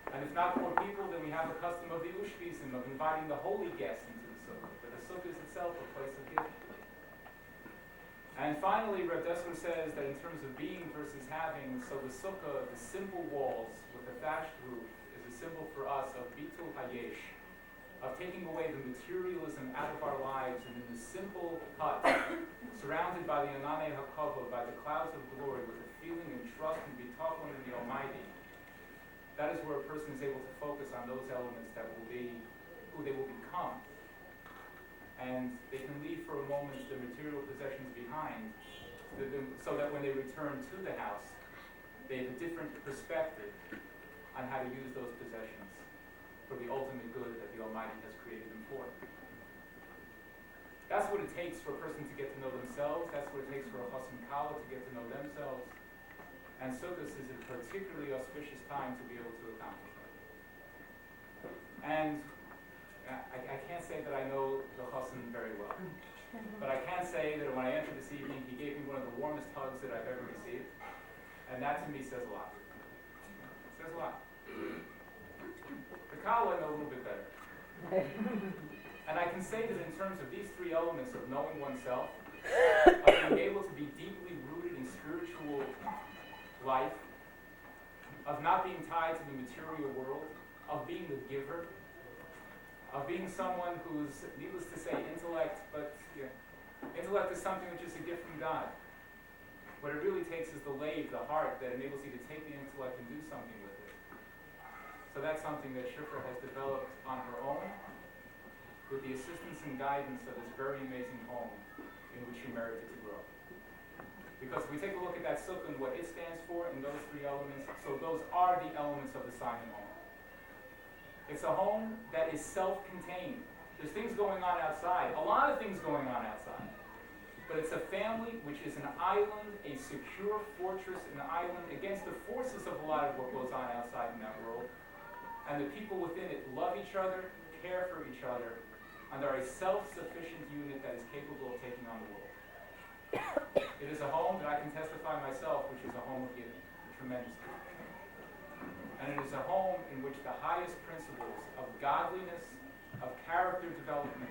And if not poor people, then we have the custom of the ushpisim, of inviting the holy guests into the sukkah. But the sukkah is itself a place of giving. And finally, Reb Dessler says that in terms of being versus having, so the sukkah, the simple walls with the thatched roof, is a symbol for us of bitul hayesh, of taking away the materialism out of our lives, and in the simple hut, surrounded by the ananei hakavod, by the clouds of glory, with a feeling and trust and bitachon in the Almighty. That is where a person is able to focus on those elements that will be who they will become. And they can leave for a moment the material possessions behind, so that when they return to the house, they have a different perspective on how to use those possessions for the ultimate good that the Almighty has created them for. That's what it takes for a person to get to know themselves. That's what it takes for a chas and kala to get to know themselves. And Sukkot is a particularly auspicious time to be able to accomplish that. And I can't say that I know the chassan very well, but I can say that when I entered this evening, he gave me one of the warmest hugs that I've ever received, and that to me says a lot. It says a lot. The kala I know a little bit better. And I can say that in terms of these three elements of knowing oneself, of being able to be deeply rooted in spiritual life, of not being tied to the material world, of being the giver, of being someone who's, needless to say, intellect, but intellect is something which is a gift from God. What it really takes is the lave, the heart, that enables you to take the intellect and do something with it. So that's something that Shifra has developed on her own, with the assistance and guidance of this very amazing home in which she merited to grow. Because if we take a look at that sukkah and what it stands for in those three elements, so those are the elements of the Simon home. It's a home that is self-contained. There's things going on outside, a lot of things going on outside. But it's a family which is an island, a secure fortress, an island against the forces of a lot of what goes on outside in that world. And the people within it love each other, care for each other, and are a self-sufficient unit that is capable of taking on the world. It is a home that I can testify myself, which is a home of giving, tremendously. And it is a home in which the highest principles of godliness, of character development,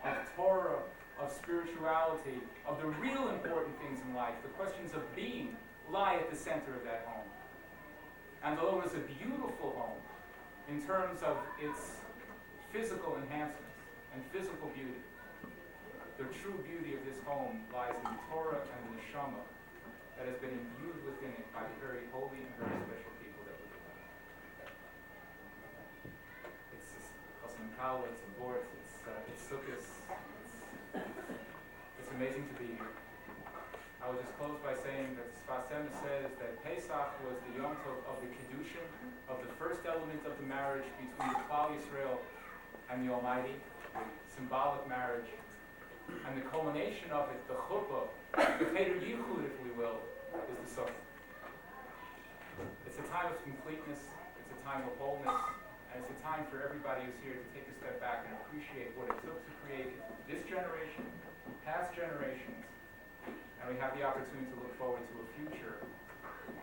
of Torah, of spirituality, of the real important things in life, the questions of being, lie at the center of that home. And although it is a beautiful home in terms of its physical enhancements and physical beauty, the true beauty of this home lies in the Torah and the neshama that has been imbued within it by the very holy and very special people that live within it. It's Chasam Kala, it's a board, it's sukkahs. It's amazing to be here. I will just close by saying that Sfas Emes says that Pesach was the Yom Tov of the Kiddushin, of the first element of the marriage between the Klal Yisrael and the Almighty, the symbolic marriage, and the culmination of it, the chuppah, the Peder Yichud, if we will, is the sukkah. It's a time of completeness, it's a time of wholeness, and it's a time for everybody who's here to take a step back and appreciate what it took to create this generation, past generations, and we have the opportunity to look forward to a future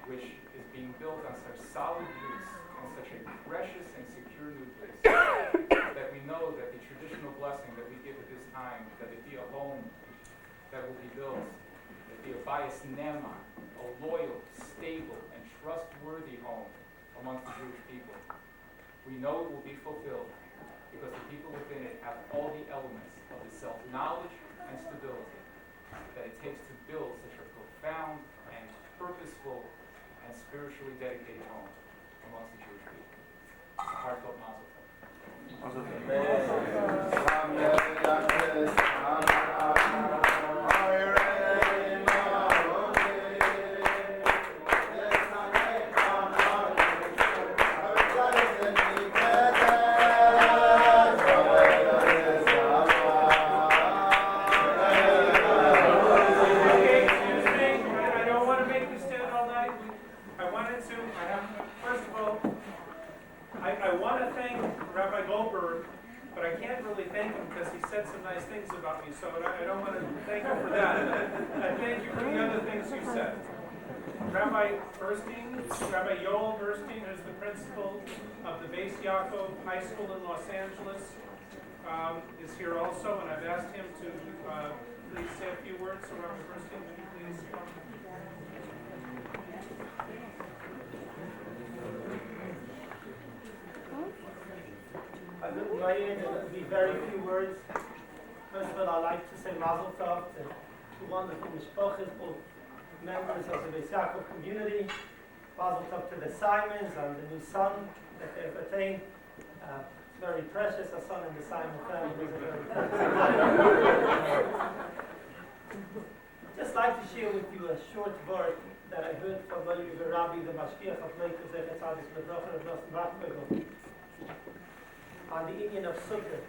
which is being built on such solid roots and such a precious and secure nucleus that we know that the traditional blessing that we give at this time, that it be a home that will be built, that it be a bias nema, a loyal, stable, and trustworthy home amongst the Jewish people. We know it will be fulfilled because the people within it have all the elements of the self-knowledge and stability that it takes to build such a profound and purposeful and spiritually dedicated home amongst the Jewish people. A heartfelt mazel tov. So I don't want to thank you for that. I thank you for the other things you said. Rabbi Yoel Burstein is the principal of the Beis Yaakov High School in Los Angeles, is here also, and I've asked him to please say a few words. So Rabbi Burstein, would you please come? I will try to be very few words. First of all, I'd like to say Mazel Tov to the wonderful mishpachas, both members of the Beis Yaakov community. Mazel Tov to the Simons and the new son that they've attained. It's very precious, a son in the Simon family is a very precious. Just like to share with you a short word that I heard from Rabbi the Mashgiach of Leikos Zechet Tzadik Lebracha of Nosson Bachbegel on the Indian of Sukkah.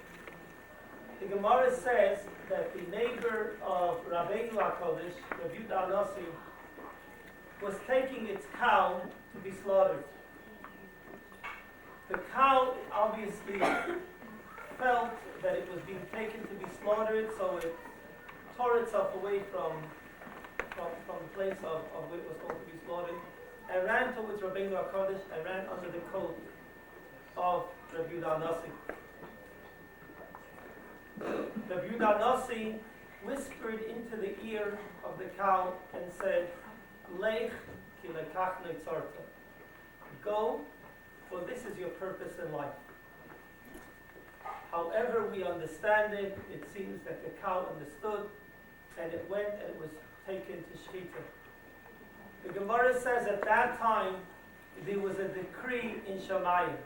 The Gemara says that the neighbor of Rabbeinu HaKodesh, Rabbi Yehuda Anasi, was taking its cow to be slaughtered. The cow obviously felt that it was being taken to be slaughtered, so it tore itself away from the place of where it was going to be slaughtered, and ran towards Rabbeinu HaKodesh and ran under the coat of Rabbi Yehuda Anasi. The Yehuda Nasi whispered into the ear of the cow and said, Lech ki lekach neitzarta. Go, for this is your purpose in life. However we understand it, it seems that the cow understood, and it went and it was taken to Shifra. The Gemara says at that time, there was a decree in Shamayim.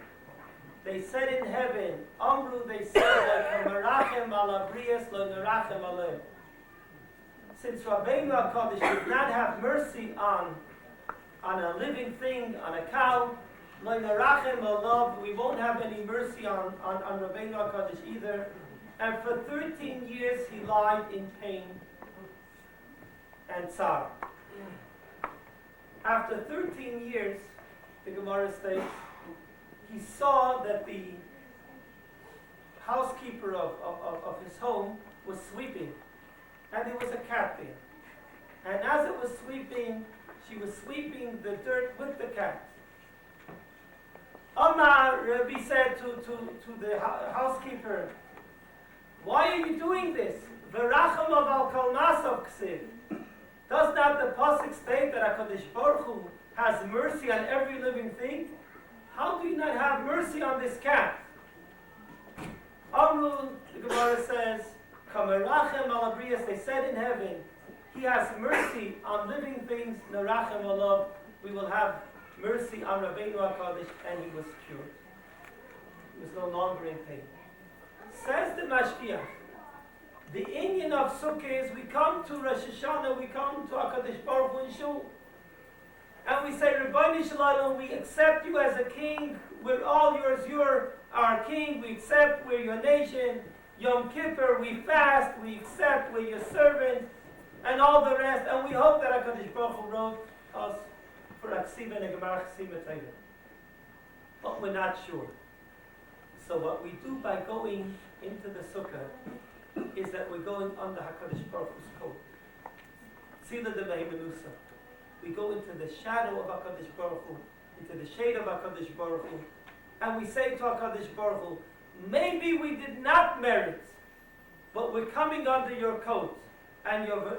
They said in heaven, Amru, they said, Merachem ala brias lo nerachem aleh. Since Rabbeinu HaKadosh did not have mercy on a living thing, on a cow, lo nerachem alav, we won't have any mercy on Rabbeinu HaKadosh either. And for 13 years he lied in pain and tsar. After 13 years, the Gemara states, he saw that the housekeeper of his home was sweeping, and there was a cat there. And as it was sweeping, she was sweeping the dirt with the cat. Omar, Rabbi said to the housekeeper, why are you doing this? V'racham al kol nasav ksiv. Does not the pasuk state that HaKadosh Baruch Hu has mercy on every living thing? How do you not have mercy on this cat? Amru, the Gemara says, Kamerachem al abrias, they said in heaven, he has mercy on living things, Nerachem alav, we will have mercy on Rabbeinu HaKadosh, and he was cured. He was no longer in pain. Says the Mashkiach, the Indian of Sukkah is we come to Rosh Hashanah, we come to HaKadosh Baruch Hu in Shul, and we say, Rabbeinu Shalom, we accept you as a king, we're all yours, you're our king, we accept, we're your nation, Yom Kippur, we fast, we accept, we're your servant, and all the rest, and we hope that HaKadosh Baruch Hu wrote us for Aksiva and Gemara Chasima Tayva. But we're not sure. So what we do by going into the Sukkah is that we're going under HaKadosh Baruch Hu's code. Tzila de Mehimenusa. We go into the shadow of HaKadosh Baruch Hu, into the shade of HaKadosh Baruch Hu, and we say to HaKadosh Baruch Hu, maybe we did not merit, but we're coming under your coat, and your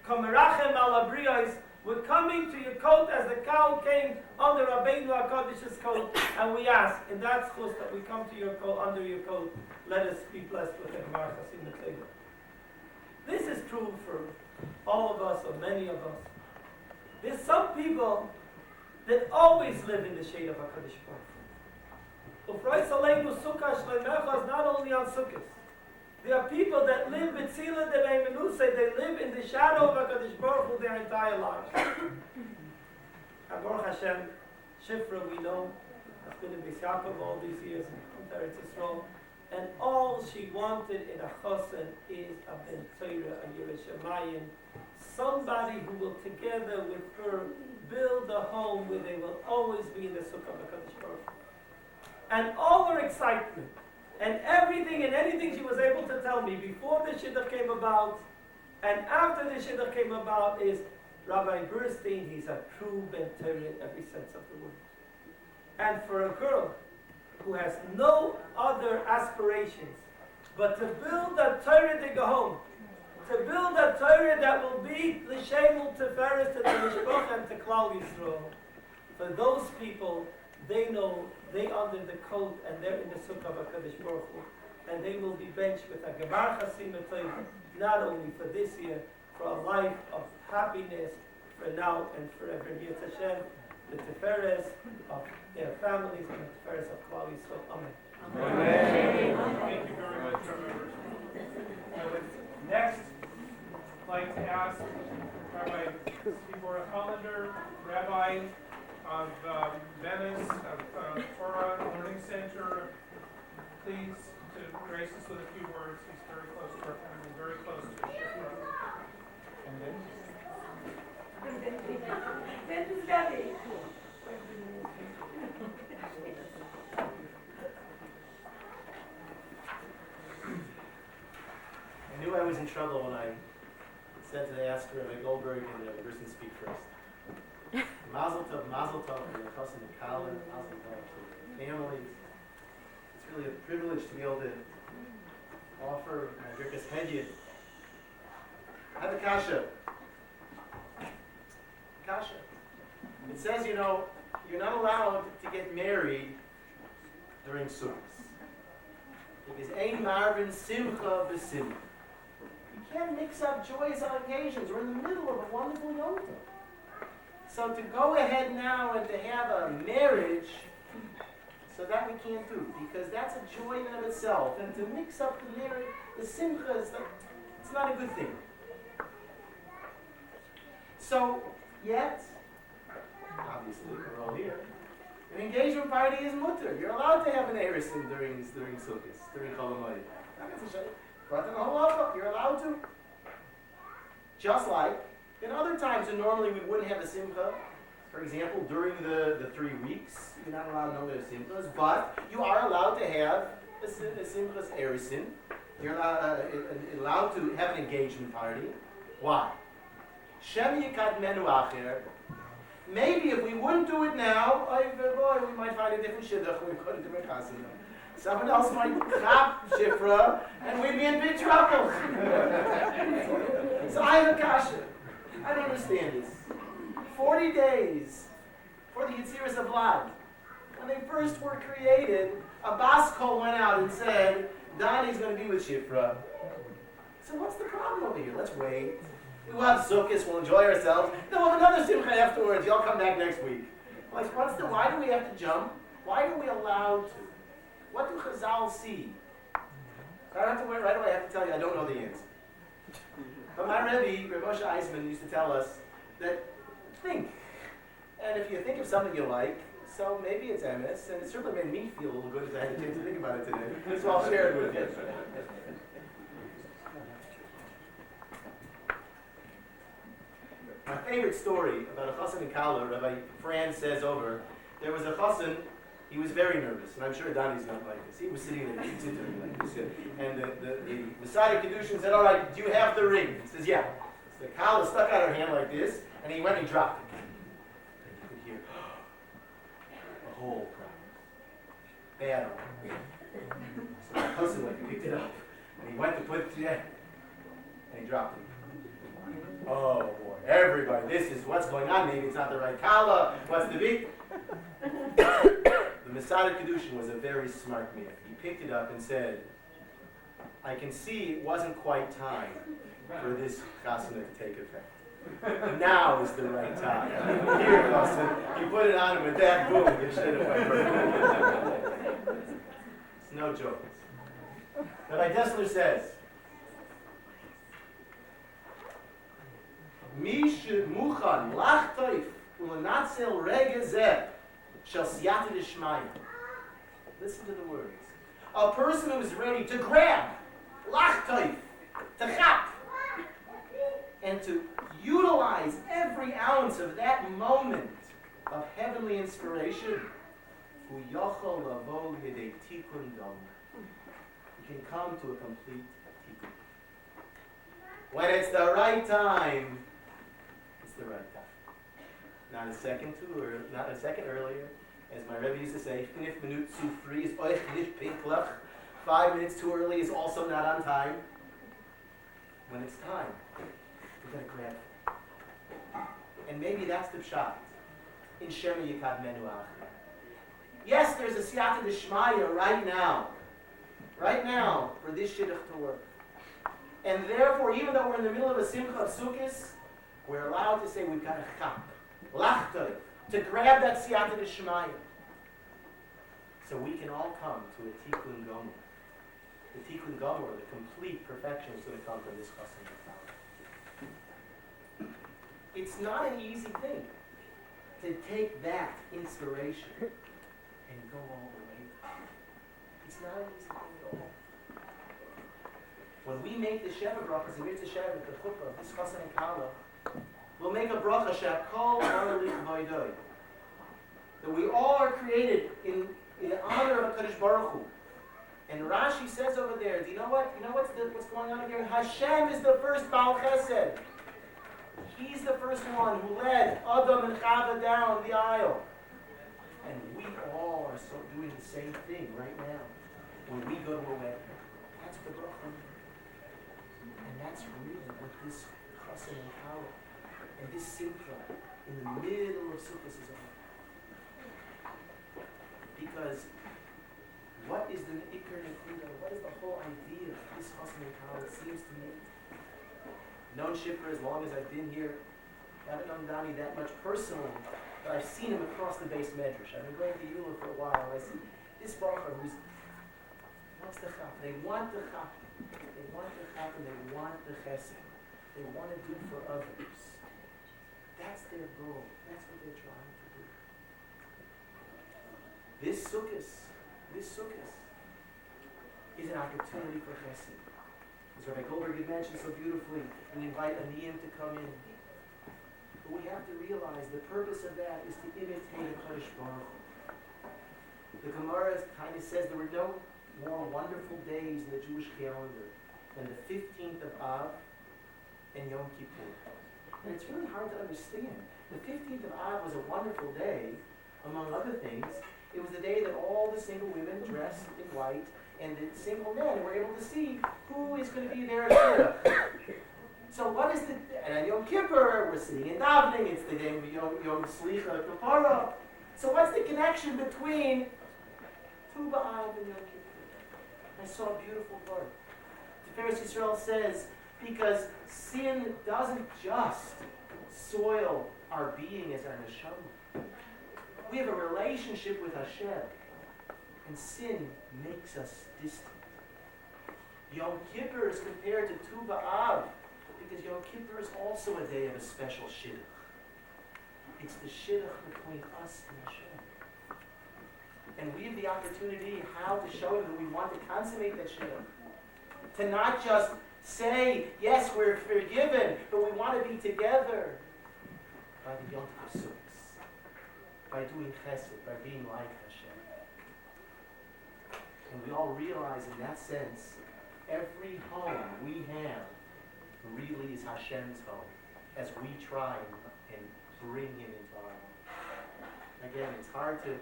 Kamerachem al Abriyos, we're coming to your coat as the cow came under Rabbeinu HaKadosh's coat, and we ask, in that schus that we come to your coat, under your coat, let us be blessed with the Gemara Chasima Teva. This is true for all of us, or many of us. There's some people that always live in the shade of HaKadosh Baruch Hu. Ufroi Saleinu Sukkah Shleimecha is not only on Sukkahs. There are people that live with Tzila de Mehimenusa, they live in the shadow of HaKadosh Baruch Hu their entire lives. And Baruch Hashem, Shifra, we know, has been in Beis Yaakov all these years in Eretz Yisrael, and all she wanted in a chassan is a ben Torah, a Yerushalayim, somebody who will together with her build a home where they will always be in the Sukkah of HaKadosh Baruch Hu. And all her excitement, and everything and anything she was able to tell me before the Shidduch came about, and after the Shidduch came about, is Rabbi Burstein, he's a true Ben Torah in every sense of the word. And for a girl who has no other aspirations but to build a Torah to go home, to build a Torah that will be l'shemul teferes to the Mishpach and to Klal Yisrael. For those people, they know they under the coat and they're in the Sukkah of HaKadosh Baruch Hu, and they will be benched with a Gemara Chasima Tova, not only for this year, for a life of happiness for now and forever. Yetz Hashem, the Teferes of their families and the Teferes of Klal Yisrael. Amen. Amen. Thank you very much, members. I would next like to ask Rabbi Deborah Hollander, Rabbi of Venice, of Torah Learning Center, please to grace us with a few words. He's very close to our family, very close to Shifra. And then I knew I was in trouble when I said to ask Rabbi Goldberg and Rabbi Gerson speak first. Mazel tov to the Chassan and Kalin, mazel tov to families. It's really a privilege to be able to offer my Birkas Hediyah. I have a kasha. Kasha. It says, you know, you're not allowed to get married during Sukkot. Because Ein Marvin Simcha B'Simcha. You can't mix up joyous occasions. We're in the middle of a wonderful Yom Tov. So to go ahead now and to have a marriage, so that we can't do, because that's a joy in and of itself. And to mix up the marriage, the Simcha, it's not a good thing. So, yet, obviously, we're all here. An engagement party is mutter. You're allowed to have an erisin during Sukkot, during Chol Hamoed. Brought in the whole halacha. You're allowed to. Just like in other times when normally we wouldn't have a simcha. For example, during the 3 weeks, you're not allowed no simchas, but you are allowed to have a simchas erisin. You're allowed to have an engagement party. Why? Shem yikad menu acher. Maybe if we wouldn't do it now, we might find a different shidduch. We couldn't do it chasana. Someone else might chop Shifra, and we'd be in big trouble. So I have a kasha. I don't understand this. 40 days for the Yetziras of Vlad. When they first were created, a bas kol went out and said, Donnie's going to be with Shifra. So what's the problem over here? Let's wait. We'll have Sukkot, we'll enjoy ourselves. Then we'll have another simcha afterwards. Y'all come back next week. Like, why do we have to jump? Why are we allowed to? What do Chazal see? I don't have to wait right away. I have to tell you, I don't know the answer. But my Rebbe, Rav Moshe Eisman, used to tell us that think. And if you think of something you like, so maybe it's emes, and it certainly made me feel a little good as I had a chance to think about it today. So I'll share it with you. My favorite story about a chassan in Kala, Rabbi Fran says over, there was a chassan, he was very nervous, and I'm sure Donnie's not like this. He was sitting there, like this, and the Messiah Kedushin said, all right, do you have the ring? He says, yeah. So the Kala stuck out her hand like this, and he went and he dropped it. And you could hear, a whole crowd. Bad one. So the chassan went and picked it up, and he went to put it down, and he dropped it. Oh boy, everybody, this is what's going on. Maybe it's not the right Kala. What's the big? The Masada Kedushin was a very smart man. He picked it up and said, I can see it wasn't quite time for this chasana to take effect. Now is the right time. Here, chassan, you put it on him with that, boom, it should have went perfect. It's no joke. Rabbi Dessler says, Mish muchan lachtoif ulanatzel regezeh shel siyata d'shmaya. Listen to the words. A person who is ready to grab, lachtoif, to chap, and to utilize every ounce of that moment of heavenly inspiration, hu yochol lavo yedei tikun dom. He can come to a complete tikkun. When it's the right time, the right time. Not a second earlier. As my Rebbe used to say, 5 minutes too free is euch nicht pünktlich. 5 minutes too early is also not on time. When it's time, we've got to grab it. And maybe that's the pshat in Shema Yikad Menu Acher. Yes, there's a siyata d'shmaya right now, for this shidduch to work. And therefore, even though we're in the middle of a simcha of sukkos, we're allowed to say we've got a chap, lachtoy, to grab that siyata d'shmaya. So we can all come to a tikkun gomer. The tikkun gomer, the complete perfection, is going to come from this chassan. It's not an easy thing to take that inspiration and go all the way. It's not an easy thing at all. When we make the Sheva brachas and Mitzvah Sheva at the chuppah of this chassan and kala, we'll make a bracha shakol arlich v'idoi. That we all are created in honor of HaKadosh Baruch Hu. And Rashi says over there, do you know what? You know what's going on here? Hashem is the first Baal Chesed. He's the first one who led Adam and Chava down the aisle. And we all are doing the same thing right now. When we go to a wedding, that's the bracha. And that's really what this chassan and kala and this simcha in the middle of Sukkot is about. Because what is the ikar nekuda? What is the whole idea of this chassan and kala? It seems to me. Known Shifra as long as I've been here. Haven't known Dani that much personally, but I've seen him across the base medrash. I've been going to Yuma for a while, and I see this baruch who's what's the chap? They want the chap. They want the chap and they want the chesed. They want to do for others. That's their goal. That's what they're trying to do. This sukkah is an opportunity for chesed. As Rabbi Goldberg had mentioned so beautifully, we invite Aniyim to come in. But we have to realize the purpose of that is to imitate a Kadosh Baruch Hu. The Gemara kind of says there were no more wonderful days in the Jewish calendar than the 15th of Av and Yom Kippur. And it's really hard to understand. The 15th of Av was a wonderful day, among other things. It was the day that all the single women dressed in white and the single men were able to see who is going to be their Shira. So what is the, and on Yom Kippur, we're sitting in davening, it's the day of Yom Slicha Kapara. So what's the connection between Tu B'Av and Yom Kippur? I saw a beautiful word. Tiferes Yisrael says, because sin doesn't just soil our being as our neshama. We have a relationship with Hashem, and sin makes us distant. Yom Kippur is compared to Tu B'Av because Yom Kippur is also a day of a special shidduch. It's the shidduch between us and Hashem. And we have the opportunity how to show him that we want to consummate that shidduch. To not just say, yes, we're forgiven, but we want to be together by the Yom Kippur Sukkos, by doing chesed, by being like Hashem. And we all realize in that sense, every home we have really is Hashem's home as we try and bring him into our home. Again, it's hard to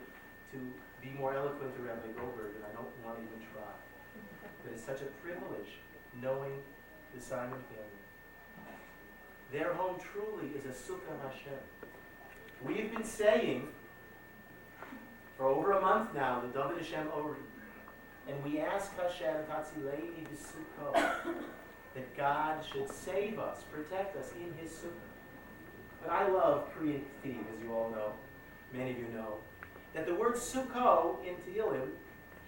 be more eloquent to Rabbi Goldberg, and I don't want to even try. But it's such a privilege knowing the Simon family. Their home truly is a sukkah Hashem. We've been saying for over a month now the David Hashem Ori, and we ask Hashem Tatzileni b'sukkah that God should save us, protect us in His sukkah. But I love Korean theme, as you all know, many of you know, that the word sukkah in Tehillim,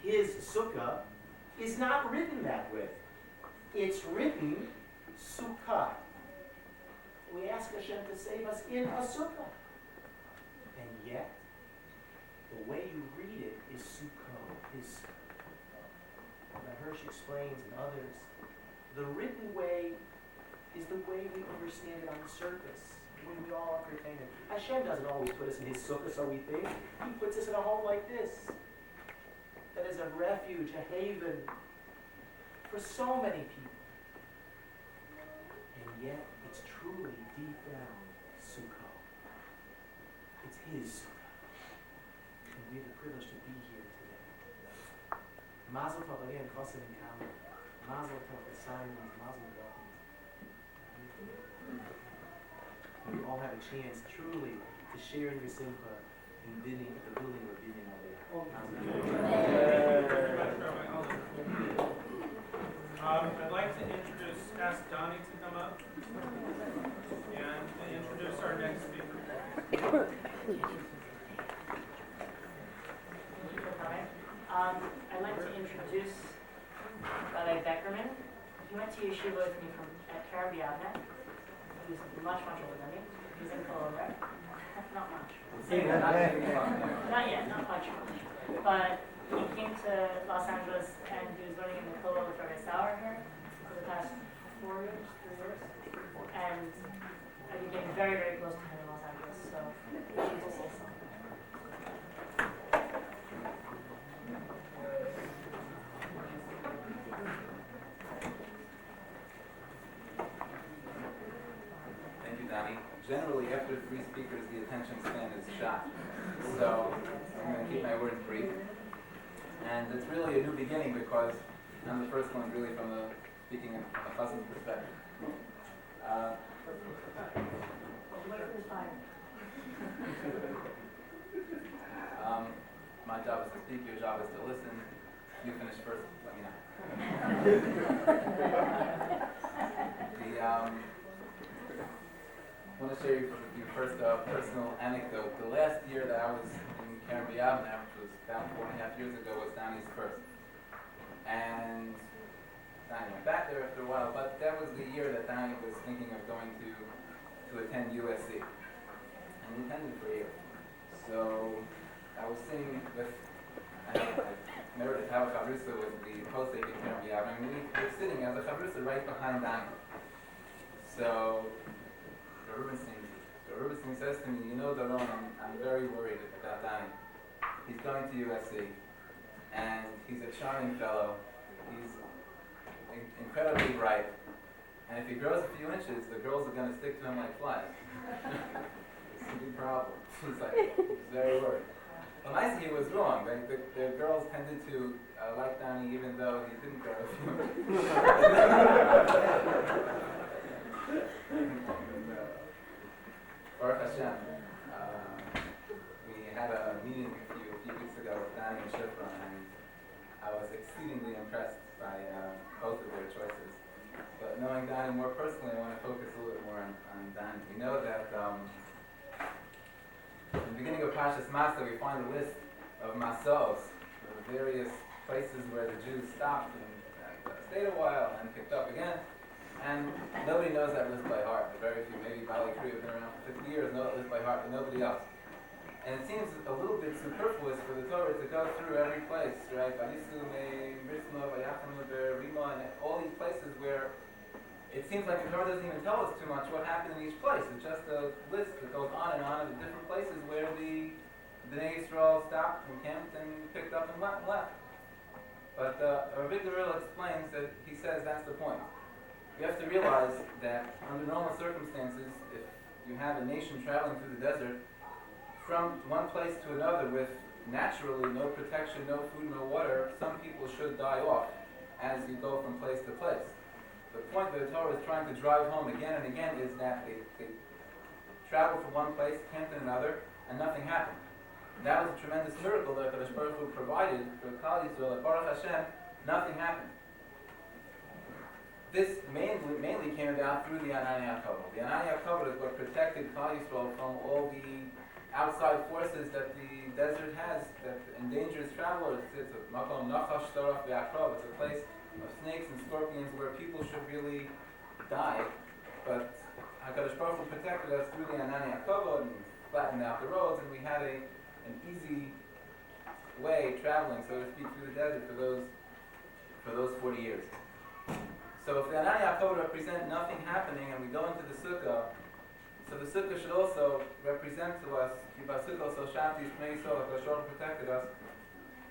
His sukkah, is not written that way. It's written sukkah. We ask Hashem to save us in a sukkah. And yet, the way you read it is sukkah, His sukkah. Hirsch explains, and others, the written way is the way we understand it on the surface, when we all entertain it. Hashem doesn't always put us in His sukkah, so we think. He puts us in a home like this, that is a refuge, a haven for so many people. And yet, it's truly deep down sukkah. It's His sukkah. And we have the privilege to be here today. Mazel tov again, Chassid and Kala. Mazel tov, the Simons, Mazel tov. We all have a chance truly to share in your simcha in the building of Binyan Aliyah. I'd like to ask Donnie to come up and introduce our next speaker. I'd like to introduce Rabbi Beckerman. He went to yeshiva with me at Caribbean. He's much older than me. He's in Colombia. Not much. Not yet, not much. But he came to Los Angeles and he was learning in the Kollel with Rabbi Sauer here for the past 3 years. And I became very, very close to him in Los Angeles. So he needs to say something. Generally, after 3 speakers, the attention span is shot. So I'm going to keep my words brief. And it's really a new beginning because I'm the first one really from the speaking from a cousin's perspective. My job is to speak, your job is to listen. You finish first, let me know. I want to share you first a personal anecdote. The last year that I was in Caribbean, which was about 4.5 years ago, was Donnie's first. And Donnie went back there after a while, but that was the year that Donnie was thinking of going to attend USC. And he attended for a year. So I was sitting with Meredith Howard Chavrusa with the post-aid in Caribbean, and we were sitting as a Chavrusa right behind Donnie. So the Rubinstein says to me, you know, Doron, I'm very worried about Donnie. He's going to USC, and he's a charming fellow. He's incredibly bright. And if he grows a few inches, the girls are going to stick to him like flies. It's a big problem. He's like, he's very worried. Well, nicely, he was wrong. The girls tended to like Donnie even though he didn't grow a few inches. Baruch Hashem, we had a meeting a few weeks ago with Donnie and Shifra, and I was exceedingly impressed by both of their choices. But knowing Donnie more personally, I want to focus a little bit more on Donnie. We know that in the beginning of Parshas Masa, we find a list of masos, the various places where the Jews stopped and stayed a while and picked up again. And nobody knows that list by heart. Very few, maybe Bali Kriya have been around for 50 years, know that list by heart, but nobody else. And it seems a little bit superfluous for the Torah to go through every place, right? Vayisume, Brisma, Vayachanu, Rima, and all these places where it seems like the Torah doesn't even tell us too much what happened in each place. It's just a list that goes on of the different places where the Bnei Yisrael stopped and camped and picked up and left. But Rabbi Bridal explains that he says that's the point. You have to realize that under normal circumstances, if you have a nation traveling through the desert, from one place to another with naturally no protection, no food, no water, some people should die off as you go from place to place. The point that the Torah is trying to drive home again and again is that they traveled from one place, camped in another, and nothing happened. That was a tremendous miracle that Kadosh Baruch Hu provided for Klal Yisrael. At Baruch Hashem, nothing happened. This mainly came about through the Anani HaKavod. The Anani HaKavod is what protected Klal Yisrael from all the outside forces that the desert has that endangers travelers. It's a makom nachash taraf ve'akrav. It's a place of snakes and scorpions where people should really die. But HaKadosh Baruch Hu protected us through the Anani HaKavod and flattened out the roads, and we had an easy way traveling, so to speak, through the desert for those 40 years. So if the Anani HaKavod represent nothing happening and we go into the Sukkah, so the Sukkah should also represent to us, protected us.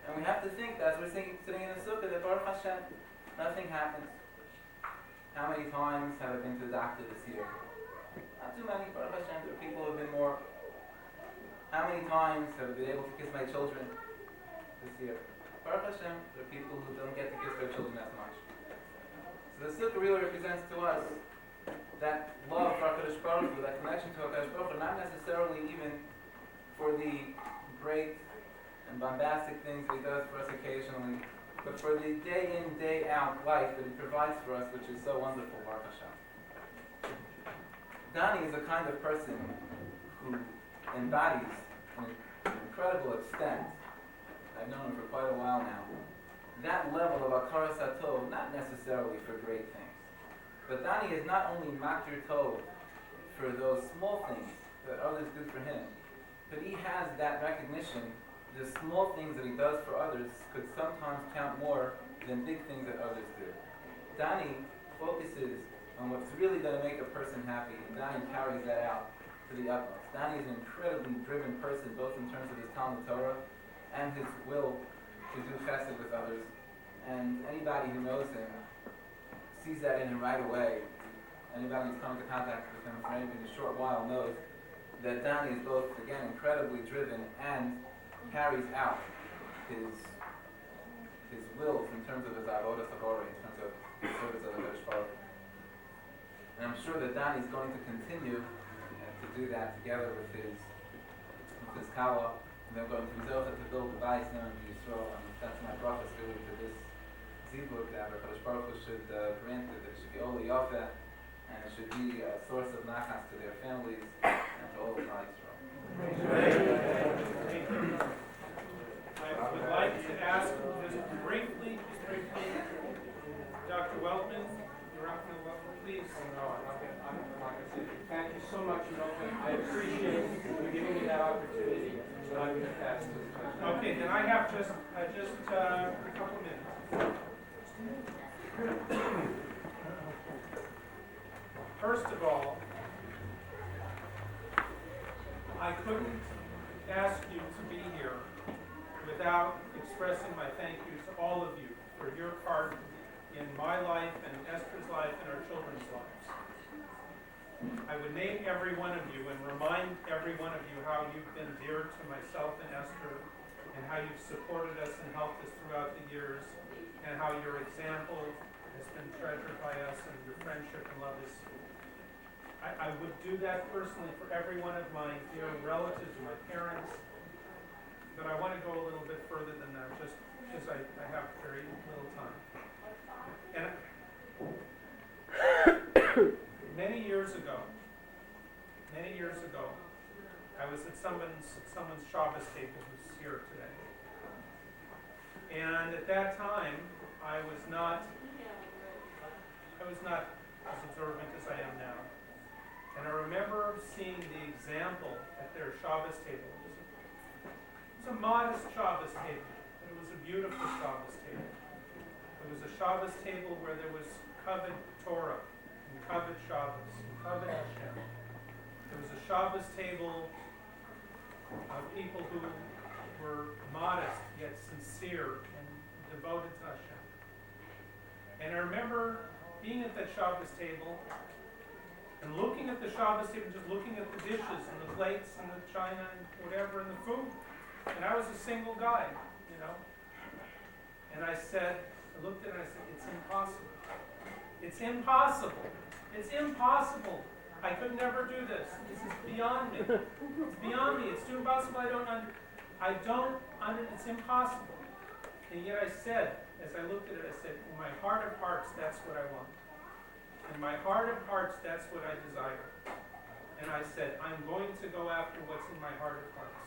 And we have to think that as we're sitting in the Sukkah that Baruch Hashem, nothing happens. How many times have I been to the doctor this year? Not too many, Baruch Hashem. There are people who have been more. How many times have I been able to kiss my children this year? Baruch Hashem, there are people who don't get to kiss their children as much. So the Sukkah really represents to us that love for HaKadosh Baruch Hu, that connection to HaKadosh Baruch Hu, not necessarily even for the great and bombastic things that He does for us occasionally, but for the day in, day out life that He provides for us, which is so wonderful, Baruch Hashem. Donnie is a kind of person who embodies, to an incredible extent, I've known him for quite a while now, that level of Akaras HaTov, not necessarily for great things. But Donnie is not only Makir Tov for those small things that others do for him, but he has that recognition. The small things that he does for others could sometimes count more than big things that others do. Donnie focuses on what's really going to make a person happy, and Donnie carries that out to the utmost. Donnie is an incredibly driven person, both in terms of his Talmud Torah and his will to do chesed with others. And anybody who knows him sees that in him right away. Anybody who's come into contact with him for even a short while knows that Donnie is both, again, incredibly driven and carries out his his wills in terms of his avodas havora, in terms of his service of the Kodesh Baruch Hu. And I'm sure that Danny is going to continue to do that together with his kala. And they're going to be able to build the bais now in Yisrael. And that's my bracha really to this zibuk that the Kodesh Baruch Hu should grant it, that it should be only yafeh, and it should be a source of nachas to their families and to all of Israel. I would like to ask just briefly, Dr. Weltman, Dr. Weltman, please. No, I'm not going to say it. Thank you so much, Milton. I appreciate you giving me that opportunity. So I'm going to pass this question. Okay, then I have just a couple minutes. First of all, I couldn't ask you to be here without expressing my thank you to all of you for your part in my life and Esther's life and our children's lives. I would name every one of you and remind every one of you how you've been dear to myself and Esther, and how you've supported us and helped us throughout the years, and how your example has been treasured by us, and your friendship and love is. I would do that personally for every one of my dear relatives, my parents, but I want to go a little bit further than that, just because I have very little time. And many years ago, I was at someone's Shabbos table who's here today. And at that time, I was not as observant as I am now. And I remember seeing the example at their Shabbos table. It was a modest Shabbos table. It was a beautiful Shabbos table. It was a Shabbos table where there was covered Torah, and covered Shabbos, and covered Hashem. There was a Shabbos table of people who were modest yet sincere and devoted to Hashem. And I remember being at that Shabbos table and looking at the Shabbos table, just looking at the dishes and the plates and the china and whatever and the food. And I was a single guy, you know. And I looked at it and I said, it's impossible. It's impossible. It's impossible. I could never do this. This is beyond me. It's beyond me. It's too impossible. It's impossible. And yet I said, as I looked at it, I said, in my heart of hearts, that's what I want. In my heart of hearts, that's what I desire. And I said, I'm going to go after what's in my heart of hearts.